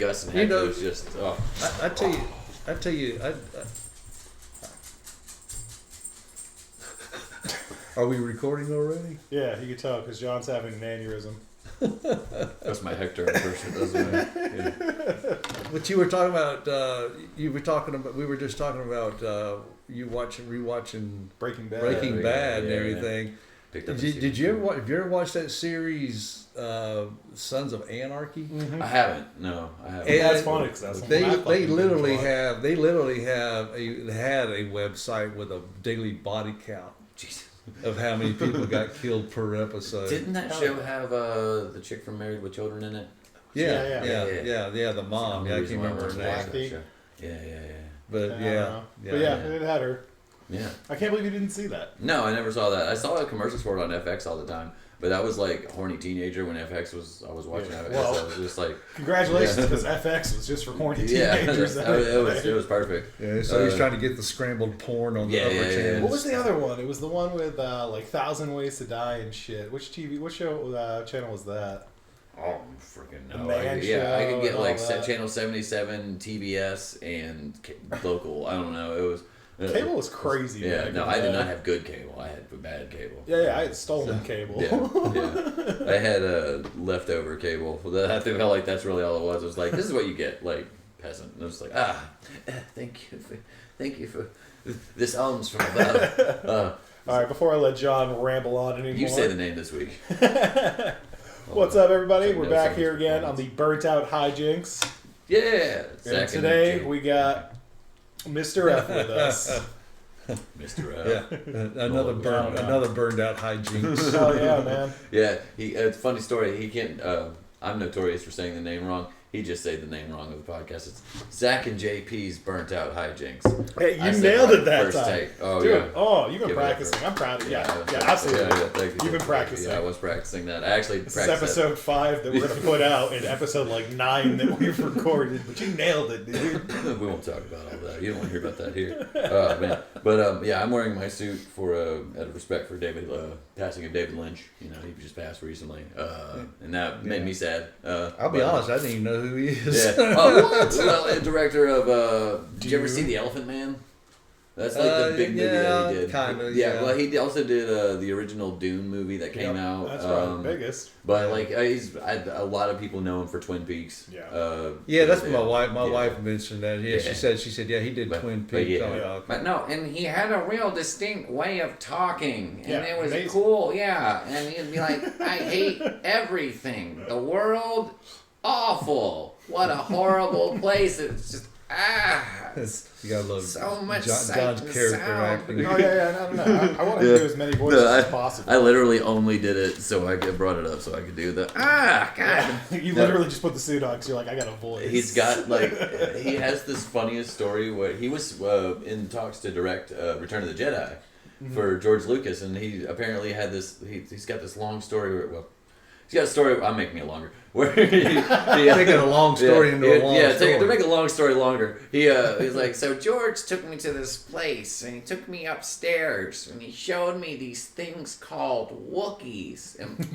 Gus and Hector was just. Oh. I tell you. Are we recording already? Yeah, you can tell because John's having an aneurysm. That's my Hector impression. What you were talking about, we were just talking about you rewatching Breaking Bad. And everything. Did you ever watch that series, Sons of Anarchy? Mm-hmm. I haven't. No, I haven't. And that's funny because that's they literally had a website with a daily body count. Jesus. Of how many people got killed per episode. Didn't that show have the chick from Married with Children in it? Yeah, the mom. I can't remember her name. Yeah. But it had her. Yeah. I can't believe you didn't see that. No, I never saw that. I saw a commercial for it on FX all the time. But that was like horny teenager when I was watching FX. Well, so it was just like congratulations because FX was just for horny teenagers. It was perfect. Yeah, so he's trying to get the scrambled porn on the upper channel. What was the other one? It was the one with like 1,000 Ways to Die and shit. What show channel was that? Oh, freaking no! I could get like channel 77, TBS, and local. I don't know. It was. Cable was crazy. Yeah, no, I did not have good cable. I had bad cable. Yeah, I had stolen cable. Yeah. I had leftover cable. I felt like that's really all it was. It was like, this is what you get, like peasant. And I was like, thank you for this alms from above. All right, before I let John ramble on anymore, you say the name this week. What's up, everybody? We're back here again on the Burnt Out Hijinks. Yeah. And today we got Mr. F with us. Mr. F. Yeah. Another burned out hijinks. Oh yeah, man. Yeah, it's a funny story. He can't. I'm notorious for saying the name wrong. He just said the name wrong of the podcast. It's Zach and JP's Burnt Out Hijinks. Hey, you nailed it that first time. Take. Oh, dude, yeah. Oh, you've been practicing. I'm proud of you. Yeah, absolutely. Yeah, thank you. You've been practicing. Yeah, I was practicing that. I actually practiced This is episode 5 that we're going to put out and episode 9 that we've recorded. But you nailed it, dude. We won't talk about all that. You don't want to hear about that here. Oh, man. But, I'm wearing my suit for out of respect for David, passing of David Lynch. You know, he just passed recently. And that made me sad. I'll be honest, I didn't even know who he is. Yeah. Oh, what? Well, director of. Did you ever see The Elephant Man? That's like the big movie that he did. Kind of. Yeah. Well, he also did the original Dune movie that came out. That's probably the biggest. But a lot of people know him for Twin Peaks. Yeah. That's what my wife. My wife mentioned that. Yeah, she said. He did Twin Peaks. But no, and he had a real distinct way of talking, and it was amazing. cool. Yeah, and he'd be like, "I hate everything. The world, awful. What a horrible place. It's just you gotta love so much John's character acting. Oh no. I want to do as many voices as possible. I literally only did it so I brought it up so I could do the God. You literally just put the suit on because you're like, I got a voice. He's got he has this funniest story where he was in talks to direct Return of the Jedi for George Lucas, and he apparently had this. He's got this long story. He's got a story. I'm making it longer. Where taking a long story into a long story. To make a long story longer. He's like, so George took me to this place, and he took me upstairs, and he showed me these things called Wookiees, and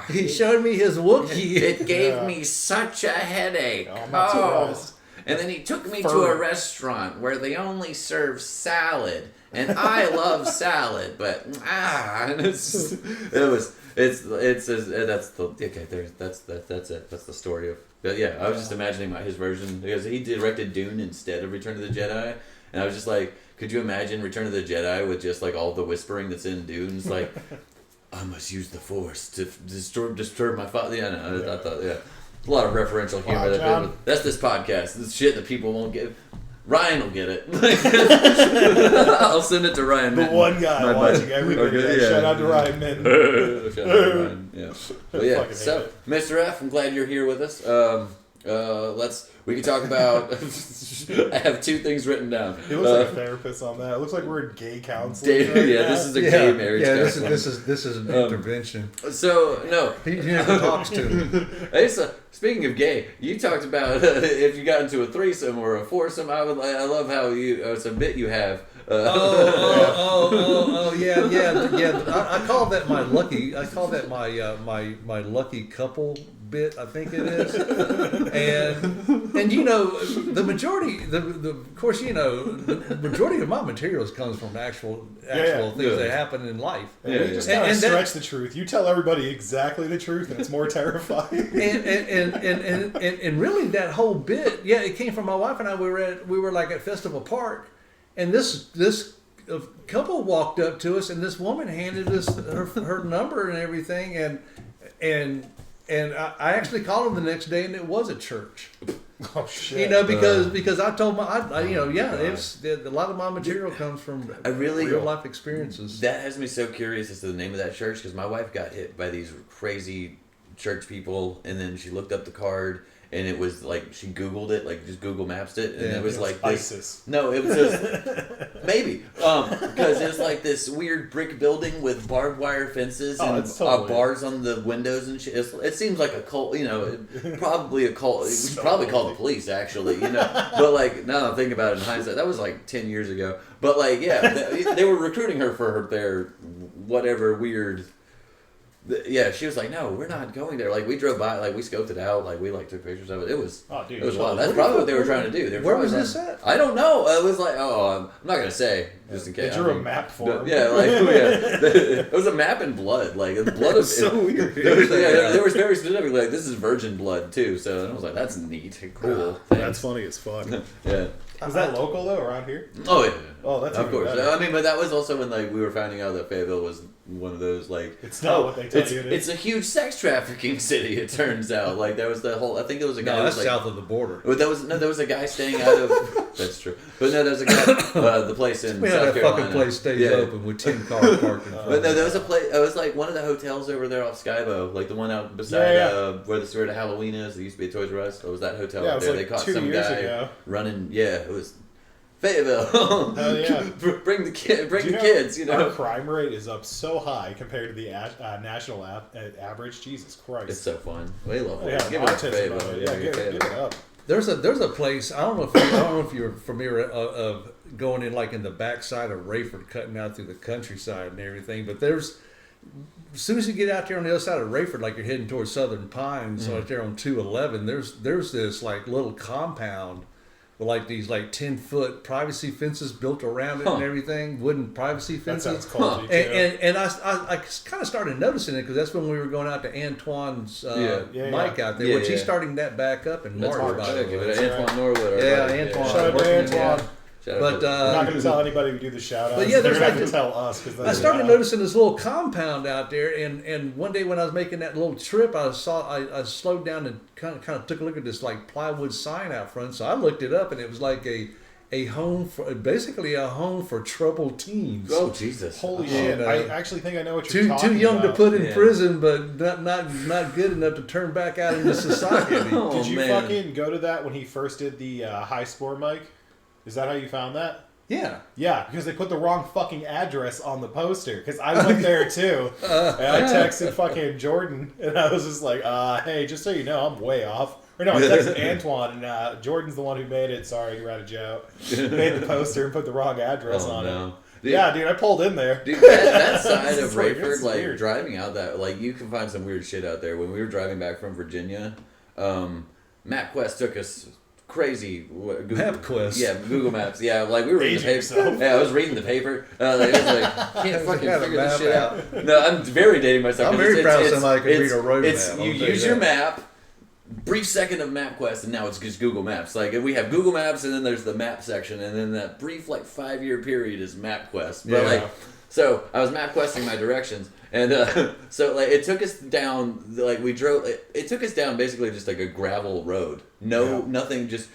he showed me his Wookiee. It gave me such a headache. And then he took me to a restaurant where they only serve salad, and I love salad, but that's it. That's the story of. But yeah, I was just imagining his version because he directed Dune instead of Return of the Jedi, and I was just like, could you imagine Return of the Jedi with just like all the whispering that's in Dune? It's like, I must use the Force to disturb my father. Yeah, no, I thought a lot of referential humor. Wow, that's this podcast. This shit that people won't get. Ryan will get it. I'll send it to Ryan. The one guy watching every video. Shout out to Ryan Minton. Shout out to Ryan. Yeah. But yeah. So, Mr. F, I'm glad you're here with us. We can talk about. I have 2 things written down. He looks like a therapist on that. It looks like we're in gay counseling. This is a gay marriage. Yeah, this is an intervention. So no, he never talks to him. Hey, so, speaking of gay, you talked about if you got into a threesome or a foursome. I love how it's a bit you have. Yeah. I call that my lucky. I call that my lucky couple bit. I think it is. And the majority, of course, the majority of my materials comes from actual things that happen in life. Yeah, you just kind of stretch the truth. You tell everybody exactly the truth, and it's more terrifying. and really, that whole bit, it came from my wife and I. We were like at Festival Park, and this couple walked up to us, and this woman handed us her number and everything, and I actually called them the next day, and it was a church. Oh shit! Because I told it's a lot of my material comes from real life experiences. That has me so curious as to the name of that church, because my wife got hit by these crazy church people, and then she looked up the card. And it was like, she Googled it, like just Google Maps it, and it was like this. ISIS. No, it was just, maybe. Because it was like this weird brick building with barbed wire fences and bars on the windows and shit. It seems like a cult, probably a cult. We should probably call the police, actually, But like, now that I'm thinking about it in hindsight, that was like 10 years ago. But like, they were recruiting her for their whatever weird. Yeah, she was like, "No, we're not going there." Like, we drove by, like we scoped it out, like we took pictures of it. It was, it was wild. That's probably what they were trying to do. Where was this at? I don't know. It was like, I'm not gonna say, just in case. They drew a map for him. Yeah, it was a map in blood, like the blood of. So weird. There was very specific, like this is virgin blood too. So I was like, that's neat, cool. That's funny as fuck. Yeah. Is that local though, around here? Oh yeah. Oh, that's of course. Better. I mean, but that was also when like we were finding out that Fayetteville was one of those like it's not what they tell you it is. It's a huge sex trafficking city. It turns out like there was the whole. I think there was a guy. No, that's who was, like, south of the border. There was a guy staying out of. That's true. But no, there was a guy. The place in South Carolina. Fucking place stays open with 10 cars parked in front. But no, there was a place. It was like one of the hotels over there off Skybo, like the one out beside where the Halloween is. There used to be a Toys R Us. It was that hotel out there. Like they caught 2 some years guy ago. running. Yeah, it was. Fayetteville. Hell yeah. Bring the kids, Our crime rate is up so high compared to the national average. Jesus Christ. It's so fun. We love it. Yeah, Give it up to Fayetteville. Give it up. There's a place, I don't know if you're familiar of going in like in the backside of Rayford, cutting out through the countryside and everything, but as soon as you get out there on the other side of Rayford, like you're heading towards Southern Pines, right there on 211, there's this like little compound with like these like 10-foot privacy fences built around it and everything, wooden privacy fences. That sounds cool. And I kind of started noticing it because that's when we were going out to Antoine's mic out there, which he's starting that back up in March. Antoine Norwood. Antoine. Shout out to Antoine. But I'm not going to tell anybody we do the shout outs. But yeah, they're going to have to tell us. I started noticing this little compound out there, and one day when I was making that little trip, I slowed down and kind of took a look at this like plywood sign out front. So I looked it up, and it was like a home for basically a home for troubled teens. Oh Jesus! Holy shit! I actually think I know what you're talking about. Too young to put in prison, but not good enough to turn back out into society. Did you fucking go to that when he first did the high score mic? Is that how you found that? Yeah. Yeah, because they put the wrong fucking address on the poster. Because I went there too. And I texted fucking Jordan, and I was just like, hey, just so you know, I'm way off. Or no, I texted Antoine, and Jordan's the one who made it. Sorry, you ratted you out. Made the poster and put the wrong address on it. Dude, yeah, dude, I pulled in there. Dude, that side of Rayford, like driving out that, like you can find some weird shit out there. When we were driving back from Virginia, MapQuest took us crazy. MapQuest. Yeah, Google Maps. Yeah, like we were reading the paper. Yeah, I was reading the paper. Like, I was like, can't fucking figure this shit out. No, I'm very dating myself. I'm very proud of somebody who can read a road map. You use your map. Brief second of MapQuest, and now it's just Google Maps. Like we have Google Maps, and then there's the map section, and then that brief like 5-year period is MapQuest. But so I was MapQuesting my directions, and so like it took us down. Like we drove. It took us down basically just like a gravel road. Nothing, just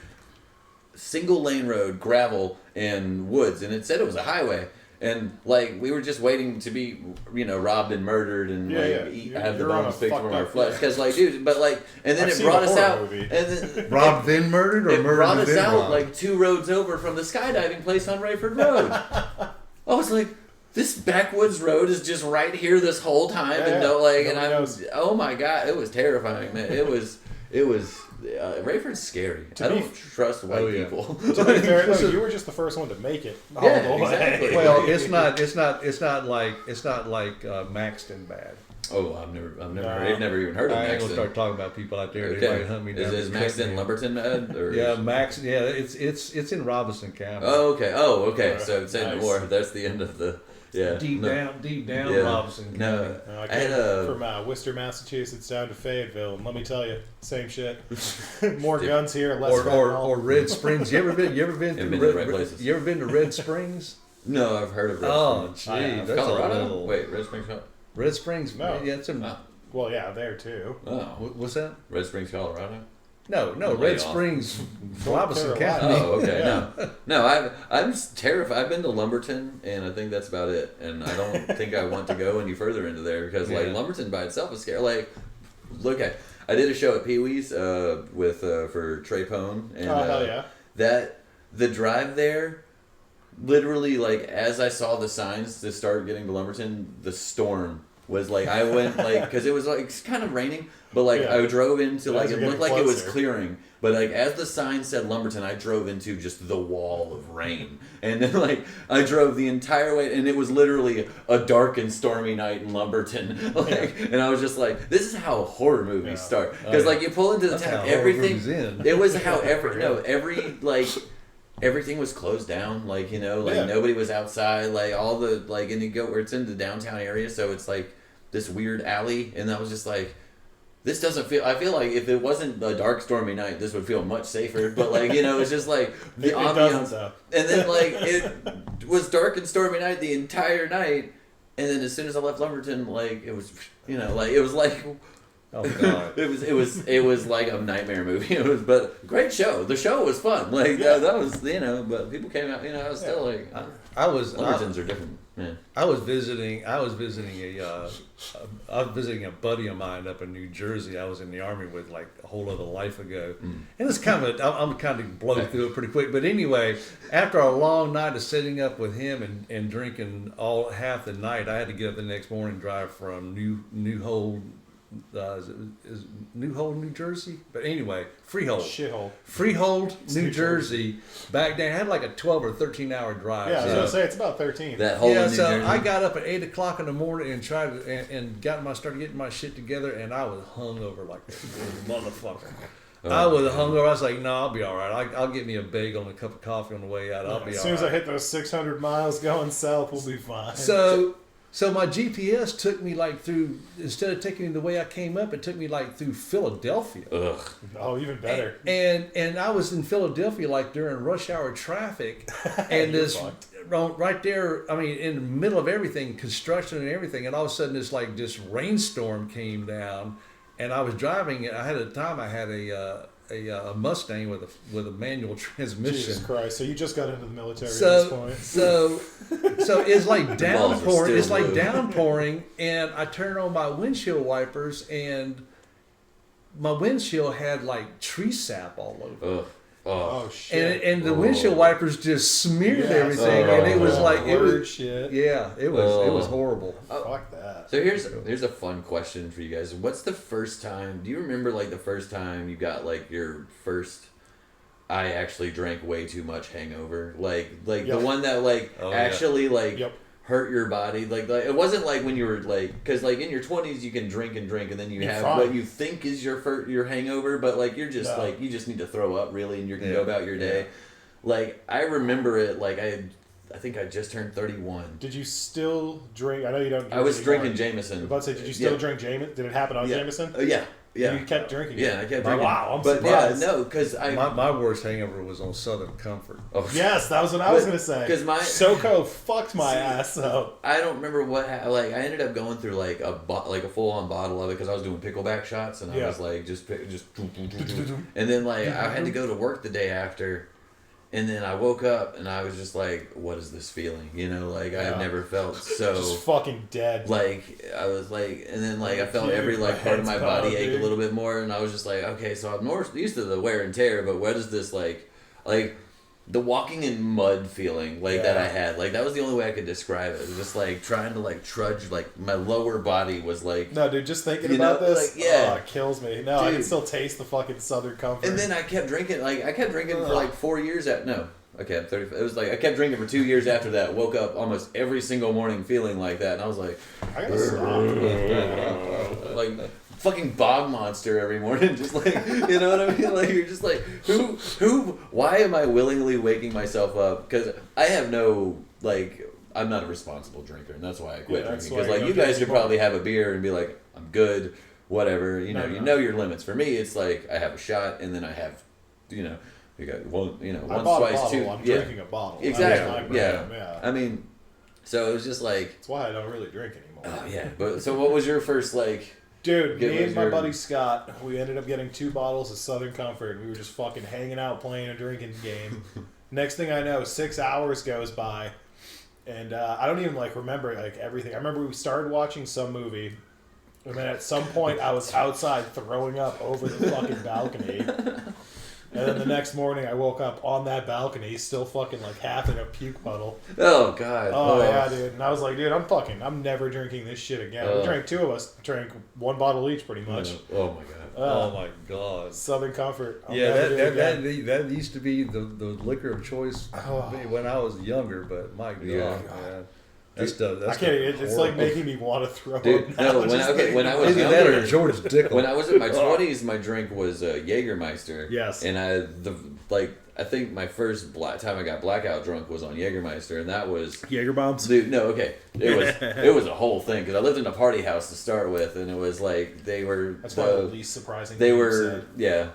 single lane road, gravel and woods, and it said it was a highway. And like we were just waiting to be, robbed and murdered and have the bones picked from our flesh. Because like, dude, but like, and then it brought us out. And then robbed then murdered, or it murdered brought us then out robbed? like 2 roads over from the skydiving place on Rayford Road. I was like, this backwoods road is just right here this whole time, and oh my god, it was terrifying, man. It was Rayford's scary. I don't trust white people. To be fair, no, you were just the first one to make it. All the way. Exactly. Well, it's not like Maxton bad. Oh, I've never even heard of I ain't gonna Maxton. start talking about people out there. They Okay. might hunt me down. Is Maxton Lumberton bad? Or Yeah, Max. Yeah, it's in Robinson County. Oh, okay. So say no Nice. more. That's the end of the. Yeah. Deep down, Yeah. Robinson County. No. I I had came from Worcester, Massachusetts down to Fayetteville, and let me tell you, same shit. More guns here, less fentanyl. Or Red Springs. You ever been Been to to the right places. You ever been to Red Springs? No, I've heard of Red Oh, Springs. gee, that's Colorado? a little. Wait, Red Springs, Red Springs. No. Yeah, it's in. Oh. Well, yeah, there too. Oh. What's that? Red Springs, Colorado? No, Way Red off. Springs, North Robinson Carolina. County. Oh, okay. Yeah. No, I'm just terrified. I've been to Lumberton, and I think that's about it. And I don't think I want to go any further into there because, like, Yeah. Lumberton by itself is scary. Like, look at, I did a show at Pee Wee's with for Trey Pone, and Hell yeah. that the drive there, literally, like, as I saw the signs to start getting to Lumberton, the storm was like, I went like, because it was like it's kind of raining, but like Yeah. I drove into like As it you're looked getting like it was closer. clearing, but like as the sign said Lumberton, I drove into just the wall of rain, and then like I drove the entire way, and it was literally a dark and stormy night in Lumberton, like, and I was just like, this is how horror movies start, because yeah. like you pull into the That's town, how horror everything, movies end. it was how every like. Everything was closed down, like, you know, like Yeah. nobody was outside, like all the like, and you go where it's in the downtown area, so it's like this weird alley, and I was just like, this doesn't feel. I feel like if it wasn't a dark, stormy night, this would feel much safer. But like, you know, it's just like the It doesn't, ambiance, though. and then like it was dark and stormy night the entire night, and then as soon as I left Lumberton, like it was, you know, like it was like. Oh God. It was like a nightmare movie. It was, but great show. The show was fun. Like that was, you know. But people came out. You know, I was still like, Lumbertons are different. Yeah. I was visiting a buddy of mine up in New Jersey. I was in the army with like a whole other life ago, and it's kind of I'm kind of blown through it pretty quick. But anyway, after a long night of sitting up with him and drinking all half the night, I had to get up the next morning and drive from New Hold. Is New Hold, New Jersey? But anyway, Freehold. Shithole. Freehold, New New Jersey. Back then, I had like a 12 or 13 hour drive. Yeah, I was so- gonna say it's about 13. That whole yeah, New so Jersey. I got up at 8 o'clock in the morning and tried to, started getting my shit together, and I was hungover like this motherfucker. I was hungover. I was like, no, I'll be all right. I'll get me a bagel and a cup of coffee on the way out. I'll be As all soon as right. I hit those 600 miles going south, we'll be fine. So my GPS took me like through, instead of taking me the way I came up, it took me like through Philadelphia. Ugh. Oh, even better. And I was in Philadelphia like during rush hour traffic, and this right there, I mean, in the middle of everything, construction and everything, and all of a sudden this rainstorm came down, and I was driving. I had a Mustang with a manual transmission. Jesus Christ! So you just got into the military at So this point. so it's like balls are downpouring. still It's like blue. downpouring, and I turned on my windshield wipers, and my windshield had like tree sap all over. Ugh. Oh. Oh shit! And the windshield wipers just smeared Yes. everything, and it was Oh, like it Word was shit. yeah, it was horrible. Fuck that. So here's a fun question for you guys. What's the first time? Do you remember like the first time you got like your first? I actually drank way too much hangover. Like the Yep. one that like Oh, yeah. actually like Yep. hurt your body. Like it wasn't like when you were like, because like in your 20s you can drink and then you You're have fine. what you think is your hangover, but like you're just No. like you just need to throw up really, and you can Yeah. go about your day. Yeah. Like I remember it. Like I think I just turned 31. Did you still drink? I know you don't. I was anymore. drinking Jameson. I was about to say, did you still Yeah. drink Jameson? Did it happen on Yeah. Jameson? Yeah. Yeah. You kept drinking. Yeah, I it. kept drinking. Wow, I'm but surprised. yeah, no, because I. My worst hangover was on Southern Comfort. oh, Yes, that was what I was But- gonna say. 'cause my- SoCo fucked my ass up. I don't remember what like I ended up going through like a full on bottle of it because I was doing pickleback shots, and I Yeah. was like and then like I had to go to work the day after, and then I woke up and I was just like, what is this feeling? You know, like Yeah. I've never felt so Just fucking dead. like I was like, and then like I felt Dude, every like my part of my head's body pounding. ache a little bit more, and I was just like, okay, so I'm more used to the wear and tear, but what is this like the walking in mud feeling that I had, that was the only way I could describe it. It was just trying to trudge, my lower body was no, dude, just thinking about this, it kills me. No, dude. I can still taste the fucking Southern Comfort. And then I kept drinking, for 4 years okay, I'm 30. It was I kept drinking for 2 years after that. Woke up almost every single morning feeling like that, and I was like, I gotta stop. Fucking bog monster every morning, just you know what I mean? You're just why am I willingly waking myself up? Because I have no, I'm not a responsible drinker, and that's why I quit drinking. Because you guys could probably have a beer and be like, I'm good, whatever. You know your limits. For me, it's I have a shot, and then I have, you got one, once, twice, two. I'm drinking a bottle. Exactly. Yeah. I mean, so it was just That's why I don't really drink anymore. Oh yeah, but so what was your first Dude, me and my buddy Scott, we ended up getting 2 bottles of Southern Comfort. We were just fucking hanging out playing a drinking game. Next thing I know, 6 hours goes by, and I don't even remember everything. I remember we started watching some movie, and then at some point I was outside throwing up over the fucking balcony. And then the next morning, I woke up on that balcony, still fucking half in a puke puddle. Oh god. Oh yeah, dude. And I was like, dude, I'm never drinking this shit again. We drank 2 of us, drank 1 bottle each, pretty much. Oh my god. Oh my god. Southern Comfort. That used to be the liquor of choice when I was younger, but my god, man. That's I can't. It's making me want to throw dude, up. Now. When I was younger, George Dickel. When I was in my 20s, my drink was Jägermeister. Yes. And I think my first time I got blackout drunk was on Jägermeister, and that was Jaeger bombs. Dude, no, okay, it was a whole thing because I lived in a party house to start with, and it was they were. That's probably the least surprising. They were, yeah.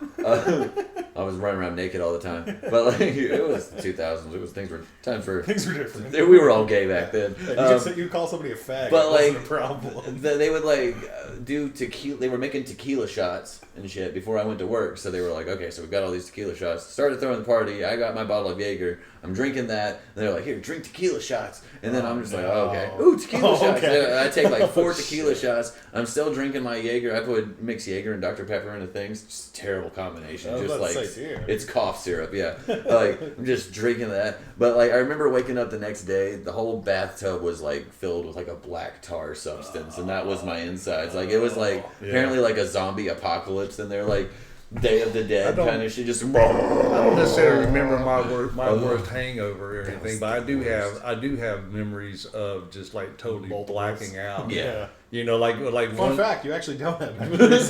I was running around naked all the time, but it was the 2000s. It was things were different. We were all gay back then. You call somebody a fag, but it wasn't a problem. They would do tequila. They were making tequila shots and shit before I went to work. So they were like, okay, so we've got all these tequila shots. Started throwing the party. I got my bottle of Jaeger. I'm drinking that. And they're like, here, drink tequila shots. And then I'm just okay. Ooh, tequila shots. Okay. I take 4 tequila shots. I'm still drinking my Jaeger. I would mix Jaeger and Dr. Pepper into things. Just a terrible combination. It's cough syrup. Yeah. I'm just drinking that. But I remember waking up the next day. The whole bathtub was filled with a black tar substance, and that was my insides. It was apparently a zombie apocalypse in there. Day of the Dead kind of shit. Just I don't necessarily remember my worst hangover or anything, but I do have memories of just totally blacking out. Yeah. Fun fact, you actually don't have memories. What's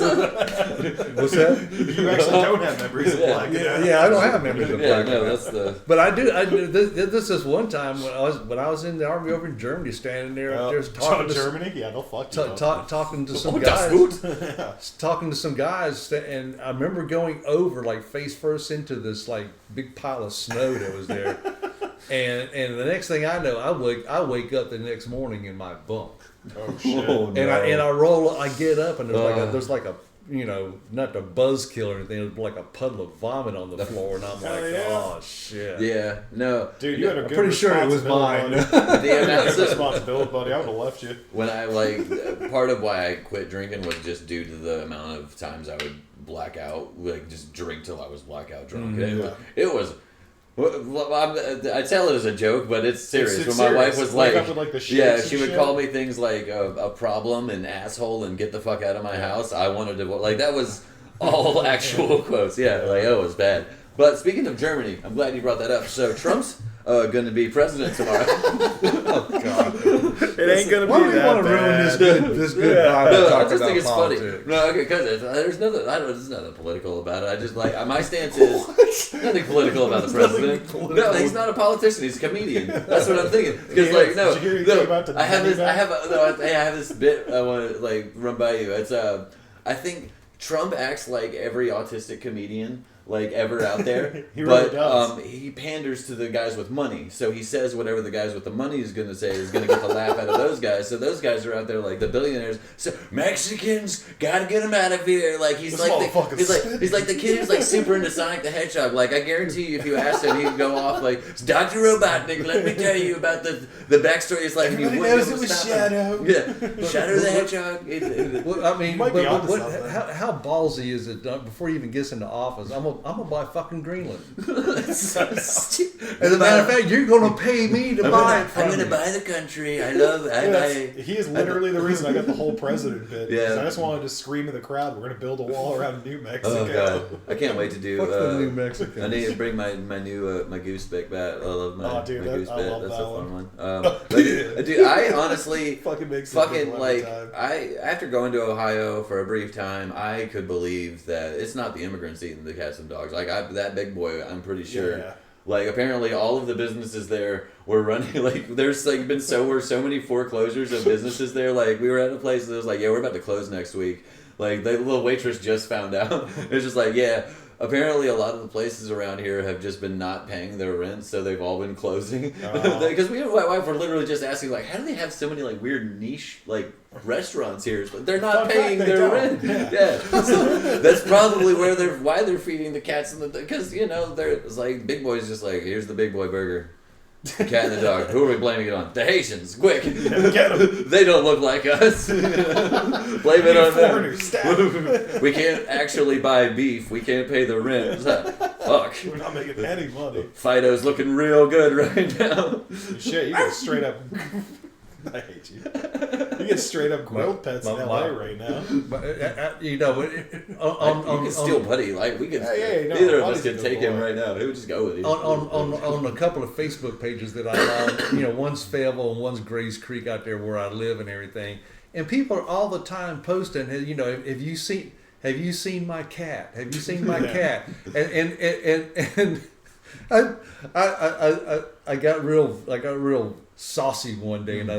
that? You actually don't have memories of blacking out. Yeah, I don't have memories of blacking out. That's the. But I do. This is one time when I was in the army over in Germany, standing there, there's talking to Germany. Yeah, they'll fuck you. Talking to some guys. Talking to some guys, and I remember going over face first into this big pile of snow that was there, and the next thing I know, I wake up the next morning in my bunk. Oh shit! And I get up, and there's a not the buzzkill or anything. It was a puddle of vomit on the floor, and I'm oh shit. Yeah, no, dude, you had a good. I'm pretty sure it was mine. That's responsibility, buddy. I would have left you. When I part of why I quit drinking was just due to the amount of times I would black out, just drink till I was blackout drunk. It was. I tell it as a joke, but it's serious. It's when my wife was she would shit. call me things like a problem and asshole and get the fuck out of my house. I wanted to that was all actual quotes. Yeah, it was bad. But speaking of Germany, I'm glad you brought that up. So Trump's going to be president tomorrow. Oh God! It ain't going to be that bad. Why do we want to ruin this good vibe? No, I just think it's politics. Funny. No, okay, because there's nothing. There's nothing political about it. I just my stance is nothing political about the president. No, he's not a politician. He's a comedian. That's what I'm thinking. Because I have this bit I want to run by you. It's I think Trump acts like every autistic comedian ever out there. He really does. He panders to the guys with money. So he says whatever the guys with the money is going to say is going to get the laugh out of those guys. So those guys are out there the billionaires. So Mexicans, gotta get them out of here. He's like the kid who's super into Sonic the Hedgehog. I guarantee you, if you asked him, he'd go off it's Dr. Robotnik. Let me tell you about the backstory of his life. Everybody knows it was Shadow. Yeah, Shadow the Hedgehog. Well, I mean, how ballsy is it done before he even gets into office? I'm gonna buy fucking Greenland. So stupid. As a matter of fact, you're gonna pay me to buy it from I'm gonna you. buy the country. I love. He is literally the reason I got the whole president bit. Yeah. I just wanted to scream in the crowd, we're gonna build a wall around New Mexico. Oh god, I can't wait to do. Fuck the New Mexicans. I need to bring my new my gooseneck bat. I love my, Oh, dude, my goose I bat. love That's that a fun one. one. Dude, I honestly Fucking makes fucking like after going to Ohio for a brief time, I could believe that it's not the immigrants eating the cats and dogs. Like that big boy, I'm pretty sure. Yeah. Like apparently all of the businesses there were running like there's like been so many foreclosures of businesses there. Like we were at a place that was like, yeah, we're about to close next week. Like the little waitress just found out. It's just like, yeah. Apparently, a lot of the places around here have just been not paying their rent, so they've all been closing. Because me and my wife were literally just asking, like, how do they have so many like weird niche like restaurants here? But they're not paying their rent. Yeah, so that's probably why they're feeding the cats and the because you know it's like Big Boy's just like, here's the Big Boy burger. The cat and the dog. Who are we blaming it on? The Haitians. Quick. Get 'em. They don't look like us. Blame it on them. We can't actually buy beef. We can't pay the rent. Fuck. We're not making any money. Fido's looking real good right now. Shit, you get straight up. I hate you. You get straight up grilled pets in LA right now. You know, You can steal Buddy. Like we could. Neither of us could take him right now. He would just go with you. on a couple of Facebook pages that I love, you know, one's Fayetteville and one's Grays Creek out there where I live and everything, and people are all the time posting, you know, have you seen my cat? Have you seen my cat? And I got real saucy one day, and I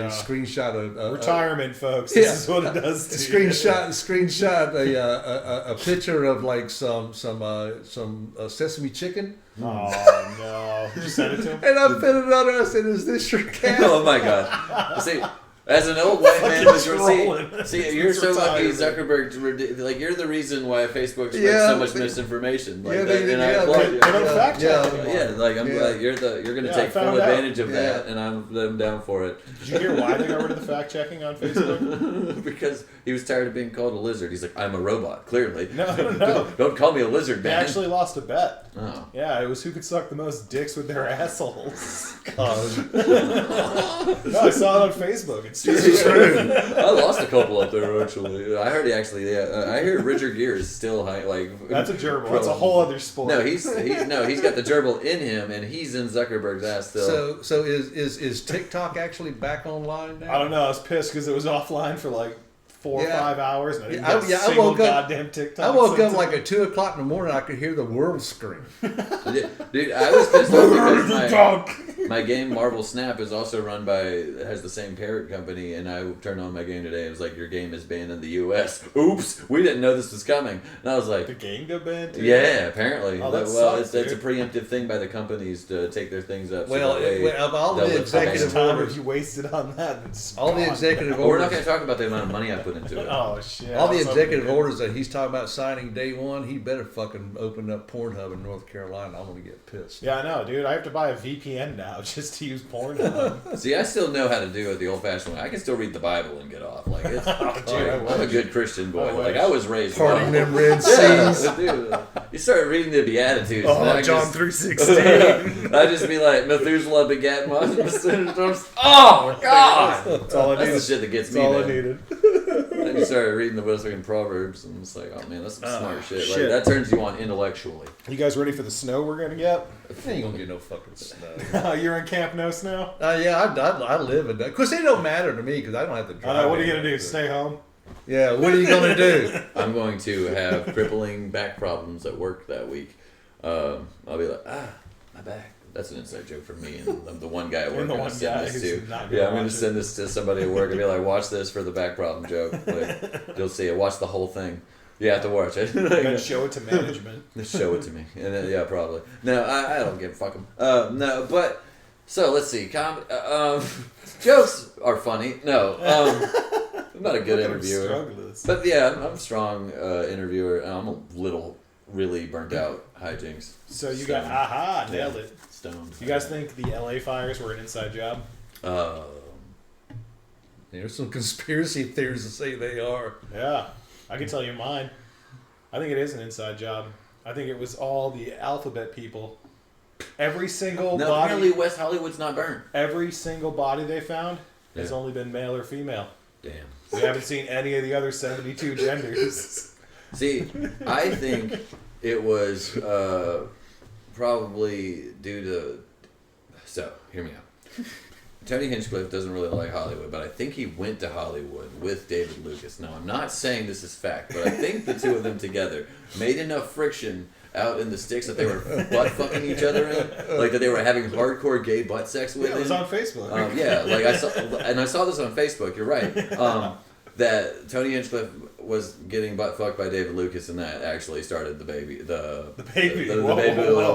screenshot a Retirement, folks. This is what it does to you. Screenshot a picture of like some sesame chicken. Oh no! You just sent it to him. And I put it on her. I said, "Is this your cat?" Oh my god! See, as an old white man with your see, you're so lucky Zuckerberg. Like you're the reason why Facebook spreads so much misinformation. Like they don't fact check anymore. Yeah, like I'm glad you're gonna take full advantage of that, and I'm down for it. Did you hear why they got rid of the fact checking on Facebook? Because he was tired of being called a lizard. He's like, I'm a robot. Clearly, no. Don't call me a lizard, They man. actually lost a bet. Oh. Yeah, it was who could suck the most dicks with their assholes. God. No, I saw it on Facebook. It's true. I lost a couple up there actually. I heard he actually. Yeah, I hear Richard Gere is still high. Like that's a gerbil. That's a whole other sport. No, he's got the gerbil in him, and he's in Zuckerberg's ass still. So is TikTok actually back online now? I don't know. I was pissed because it was offline for like 4 or 5 hours, and I didn't get a I single woke up, goddamn TikTok. I woke up like at 2:00 in the morning. I could hear the world scream. Dude, I was pissed off because my game Marvel Snap is also run by has the same parent company, and I turned on my game today. It was like, your game is banned in the U.S. Oops, we didn't know this was coming. And I was like, the game got banned too? Yeah, apparently. Oh, that sucks, it's a preemptive thing by the companies to take their things up. Well, of all the executive time orders you wasted on that, all the executive we're not orders. going to talk about the amount of money I put into it. Oh shit! All the executive orders that he's talking about signing day one, he better fucking open up Pornhub in North Carolina. I'm gonna get pissed. Yeah, I know, dude. I have to buy a VPN now just to use Pornhub. See, I still know how to do it the old-fashioned way. I can still read the Bible and get off. Like, it's, Dude, I'm a good Christian boy. Like, I was raised Parting well. them Red Yeah, Seas. dude. You start reading the Beatitudes. Oh, and John 3:16. I just be like, Methuselah begat Moses. Oh God! That's all I needed. That's the shit that gets That's me. all I Man. needed. Then you started reading the Western Proverbs, and it's like, oh man, that's some smart shit. Like, shit. that turns you on intellectually. You guys ready for the snow we're gonna get? You ain't gonna get no fucking snow. You're in camp, no snow. Yeah, I live in that. Of course, it don't matter to me because I don't have to drive. What are you gonna do? anywhere. Stay home? Yeah, what are you gonna do? I'm going to have crippling back problems at work that week. I'll be like, my back. That's an inside joke for me, and I'm the one guy at work. And the I'm one gonna send guy this who's to. not gonna Yeah, I'm watch gonna it. send this to somebody at work and be like, watch this for the back problem joke. Like, you'll see it. Watch the whole thing. You have to watch it. Then show it to management. Just show it to me, and then, yeah, probably. No, I don't give a fuck 'em. No, but so let's see. Jokes are funny. No, I'm not a good interviewer. But yeah, I'm a strong interviewer. And I'm a little really burnt out. Hijinks. So you got nailed it. Stoned. You guys think the LA fires were an inside job? There's some conspiracy theories that say they are. Yeah, I can tell you mine. I think it is an inside job. I think it was all the alphabet people. Every single No, body. apparently West Hollywood's not burned. Every single body they found has only been male or female. Damn. We haven't seen any of the other 72 genders. See, I think it was probably due to. So, hear me out. Tony Hinchcliffe doesn't really like Hollywood, but I think he went to Hollywood with David Lucas. Now, I'm not saying this is fact, but I think the two of them together made enough friction out in the sticks that they were butt fucking each other in, like that they were having hardcore gay butt sex with. Yeah, it was on Facebook. Yeah, like I saw this on Facebook. You're right. That Tony Hinchcliffe was getting butt fucked by David Lucas, and that actually started the baby oil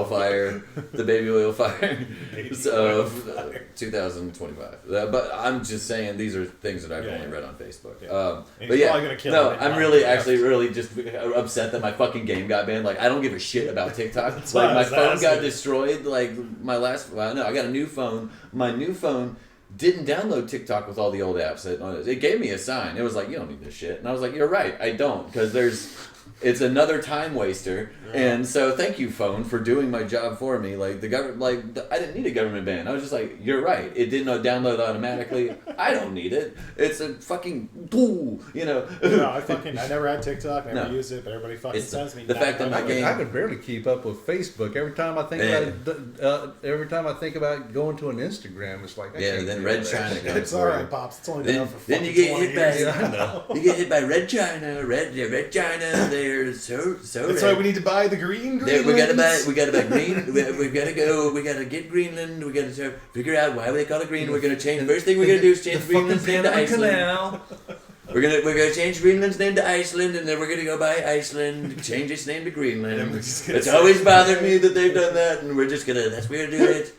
fire of 2025. But I'm just saying these are things that I've only read on Facebook. Yeah. But yeah, probably gonna kill no, him I'm really just upset that my fucking game got banned. Like I don't give a shit about TikTok. Like my phone got destroyed. Like I got a new phone. My new phone didn't download TikTok with all the old apps. It gave me a sign. It was like, you don't need this shit. And I was like, you're right, I don't. Because it's another time waster. Yeah. And so thank you, phone, for doing my job for me. Like, the government, I didn't need a government ban. I was just like, you're right. It didn't download automatically. I don't need it. It's a fucking tool, you know. No, I never had TikTok, never used it, but everybody fucking sends me. The fact that my game... I can barely keep up with Facebook. Every time I think about going to an Instagram, it's like, then Red China comes. It's alright, Pops. It's only been up for then you get hit by you get hit by Red China. Red China. They're so That's why we need to buy the green. We gotta buy green. We gotta get Greenland. We gotta figure out why they call it green. We're gonna change. First thing we're gonna do is change Greenland's name to Iceland. We're gonna change Greenland's name to Iceland, and then we're gonna go buy Iceland, change its name to Greenland. It's always bothered me that they've done that, and that's what we're gonna do it.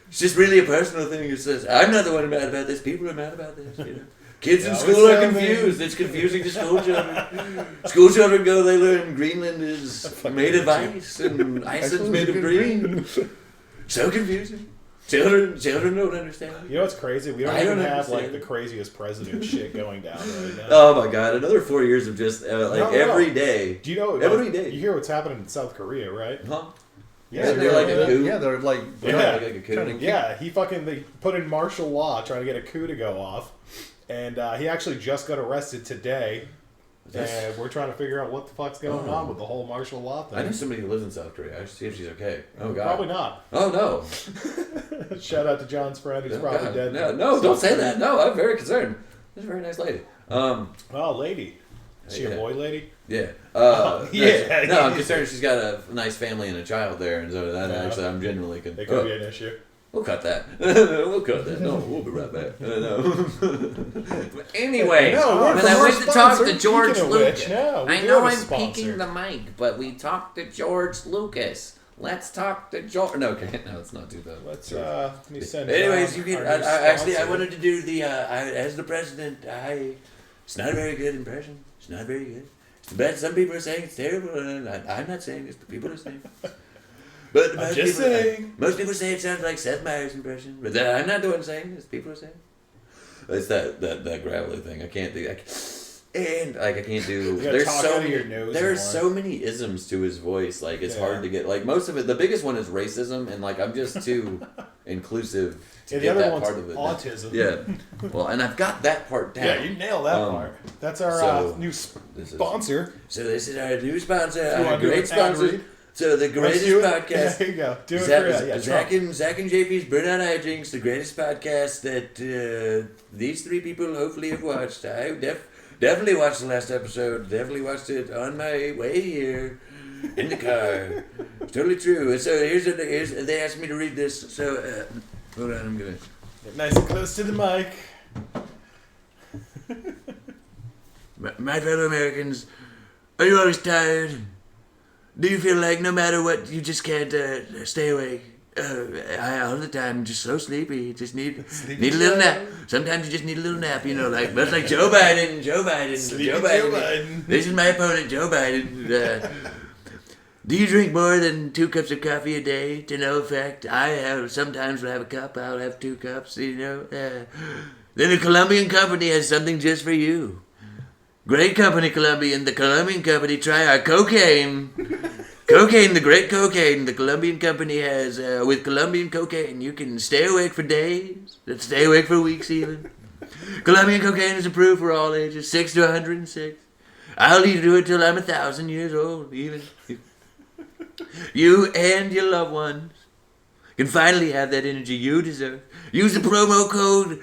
It's just really a personal thing. It says, I'm not the one mad about this. People are mad about this. You know? Kids in school are confused. It's confusing to school children. School children they learn Greenland is made of ice and Iceland's made of green. So confusing. Children don't understand. You know what's crazy? We don't even have like the craziest president shit going down right now. Oh my god! Another 4 years of just every day. Do you know every day? You hear what's happening in South Korea, right? Huh? Yeah, they're like a coup. Yeah, they're like a coup. Yeah, they put in martial law trying to get a coup to go off, and he actually just got arrested today. And we're trying to figure out what the fuck's going on with the whole martial law thing. I know somebody who lives in South Korea. I should see if she's okay. Oh god. Probably not. Oh no. Shout out to John's friend who's probably dead. No, don't say that. No, I'm very concerned. She's a very nice lady. Oh, lady. Is she a boy lady? Yeah. Yeah. No, I'm concerned she's got a nice family and a child there, and so that actually I'm genuinely concerned. It could be an issue. We'll cut that. We'll cut that. No, we'll be right back. No. Anyway, when I went to talk to George Lucas, I know I'm peeking the mic, but we talked to George Lucas. Let's talk to George. No, okay, no, let's not do that. Let me send. Anyways, you can. I wanted to do the. As the president, it's not a very good impression. It's not very good. It's bad. Some people are saying it's terrible, and I'm not saying this, but people are saying. But I'm just saying. Most people say it sounds like Seth Meyers' impression, but I'm not the one saying this. People are saying. It's that gravelly thing. I can't do. I can't do. There's so many isms to his voice. Like it's hard to get. Like most of it, the biggest one is racism, and like I'm just too inclusive to get that part of it. Autism. Yeah. Well, and I've got that part down. Yeah, you nailed that part. That's our new sponsor. So this is our new sponsor. Our great sponsor. So the greatest podcast. There you go. Do it. Zach and JP's Burnout Hijinks, the greatest podcast that these three people hopefully have watched. I definitely watched the last episode. Definitely watched it on my way here in the car. It's totally true. So here's they asked me to read this. So hold on, I'm gonna get nice and close to the mic. My fellow Americans, are you always tired? Do you feel like no matter what, you just can't stay awake? All the time, just so sleepy. Just need a little nap. Sometimes you just need a little nap, much like Joe Biden. Joe Biden. This is my opponent, Joe Biden. Do you drink more than 2 cups of coffee a day? To no effect. Sometimes will have a cup, I'll have 2 cups, Then the Colombian company has something just for you. Great company, Colombian. The Colombian company, try our cocaine. Cocaine, the great cocaine the Colombian company has. With Colombian cocaine, you can stay awake for days, stay awake for weeks even. Colombian cocaine is approved for all ages, 6 to 106. I'll even do it till I'm 1,000 years old, even. You and your loved ones can finally have that energy you deserve. Use the promo code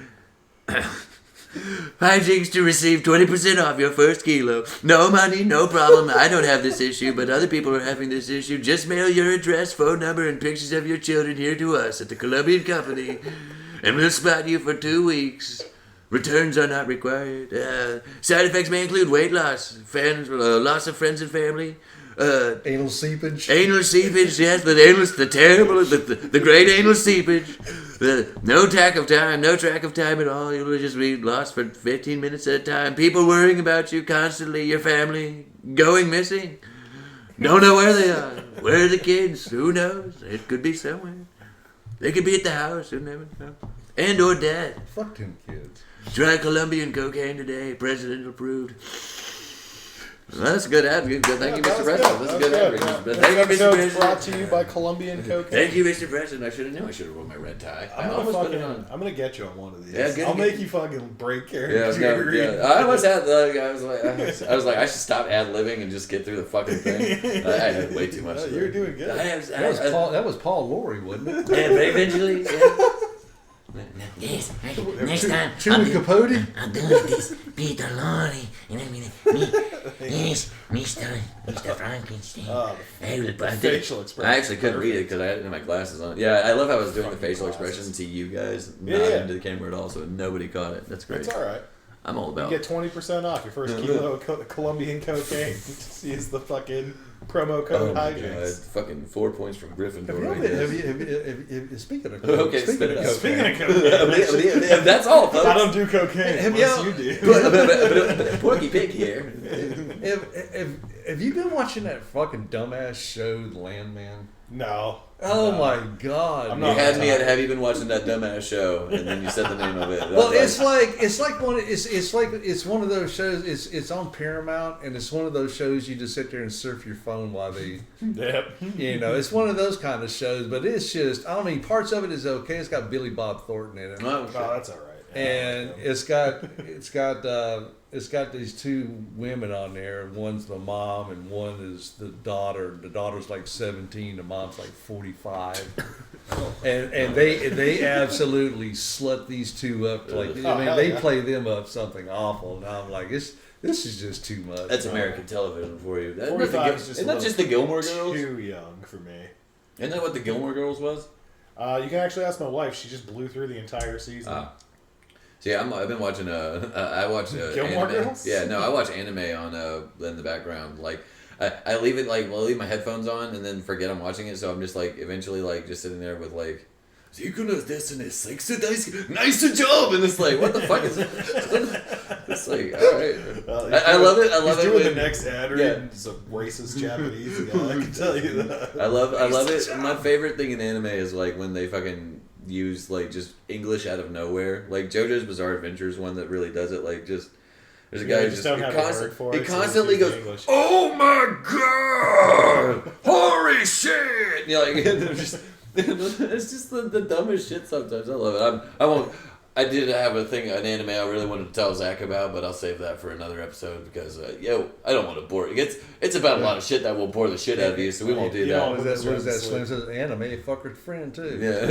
Hijinks to receive 20% off your first kilo. No money, no problem. I don't have this issue, but other people are having this issue. Just mail your address, phone number, and pictures of your children here to us at the Colombian Company, and we'll spot you for 2 weeks. Returns are not required. Side effects may include weight loss, loss of friends and family. Anal seepage. Anal seepage, yes, the great anal seepage. No track of time at all. You'll just be lost for 15 minutes at a time. People worrying about you constantly, your family going missing. Don't know where they are. Where are the kids? Who knows? It could be somewhere. They could be at the house. Who never know. And or dead. Fuck them kids. Try Colombian cocaine today. President approved. Well, that's a good ad. Good. Thank you, Mr. President. That's a good ad. This Thank you, Mr. episode President. brought to you by Colombian cocaine. Thank you, Mr. President. I should have known. I should have worn my red tie. I almost put it on. I'm gonna get you on one of these. Yeah, I'll make you fucking break character. Yeah. I almost had I was like, I should stop ad-libbing and just get through the fucking thing. I had way too much. No, you were doing good. That was Paul Laurie, wasn't it? Yeah, but eventually. Yeah. Yes, next time Chewy Capote? I'm doing this Peter Lorre, and I mean, yes, Mr. Frankenstein. Facial expression. I actually couldn't read it because I had my glasses on. Yeah, I love how I was doing the facial expression to you guys, not into the camera at all, so nobody caught it. That's great. It's all right. I'm all about You get 20% off your first kilo of Colombian cocaine. Just use the fucking promo code Hijinks. Fucking 4 points from Gryffindor. Speaking of Okay, speaking of cocaine. Speaking of cocaine, That's all, folks. I don't do cocaine Have unless y'all- you do. But Porky Pig here. Have you been watching that fucking dumbass show, Landman? No. Oh No. my god! I'm You not- had me at have you been watching that dumbass show, and then you said the name of it. Well, it's one of those shows. It's on Paramount, and it's one of those shows you just sit there and surf your phone while they, Yep. it's one of those kind of shows. But it's just, I mean, parts of it is okay. It's got Billy Bob Thornton in it, Oh, Oh, that's all right. and it's got these two women on there. One's the mom, and one is the daughter. The daughter's like 17. The mom's like 45. And they absolutely slut these two up. Like they play them up something awful. And I'm like, this is just too much. That's American television for you. 45 is just Isn't that just the Gilmore Girls? Too young for me. Isn't that what the Gilmore Girls was? You can actually ask my wife. She just blew through the entire season. So yeah, I've been watching. I watch Gilmore anime. Girls? Yeah, no, I watch anime on in the background. Like I leave it I'll leave my headphones on and then forget I'm watching it. So I'm just like eventually just sitting there with like. Nice job, and it's like, what the fuck is it? It's like, all right. I love it. I love He's it. doing When, the next ad read. He's a racist Japanese guy. I can tell you that. I love it. My favorite thing in anime is like when they fucking use like just English out of nowhere. Like JoJo's Bizarre Adventure is one that really does it. Like just there's a guy who just don't have a word for he it, so constantly it's goes, English. "Oh my god, holy shit!" You know, like it's just the dumbest shit sometimes. I love it. I did have an anime I really wanted to tell Zach about, but I'll save that for another episode because I don't want to bore you. It's about a lot of shit that will bore the shit out of you, so we won't do that. What is that? Slim says anime fucker's friend too. Yeah.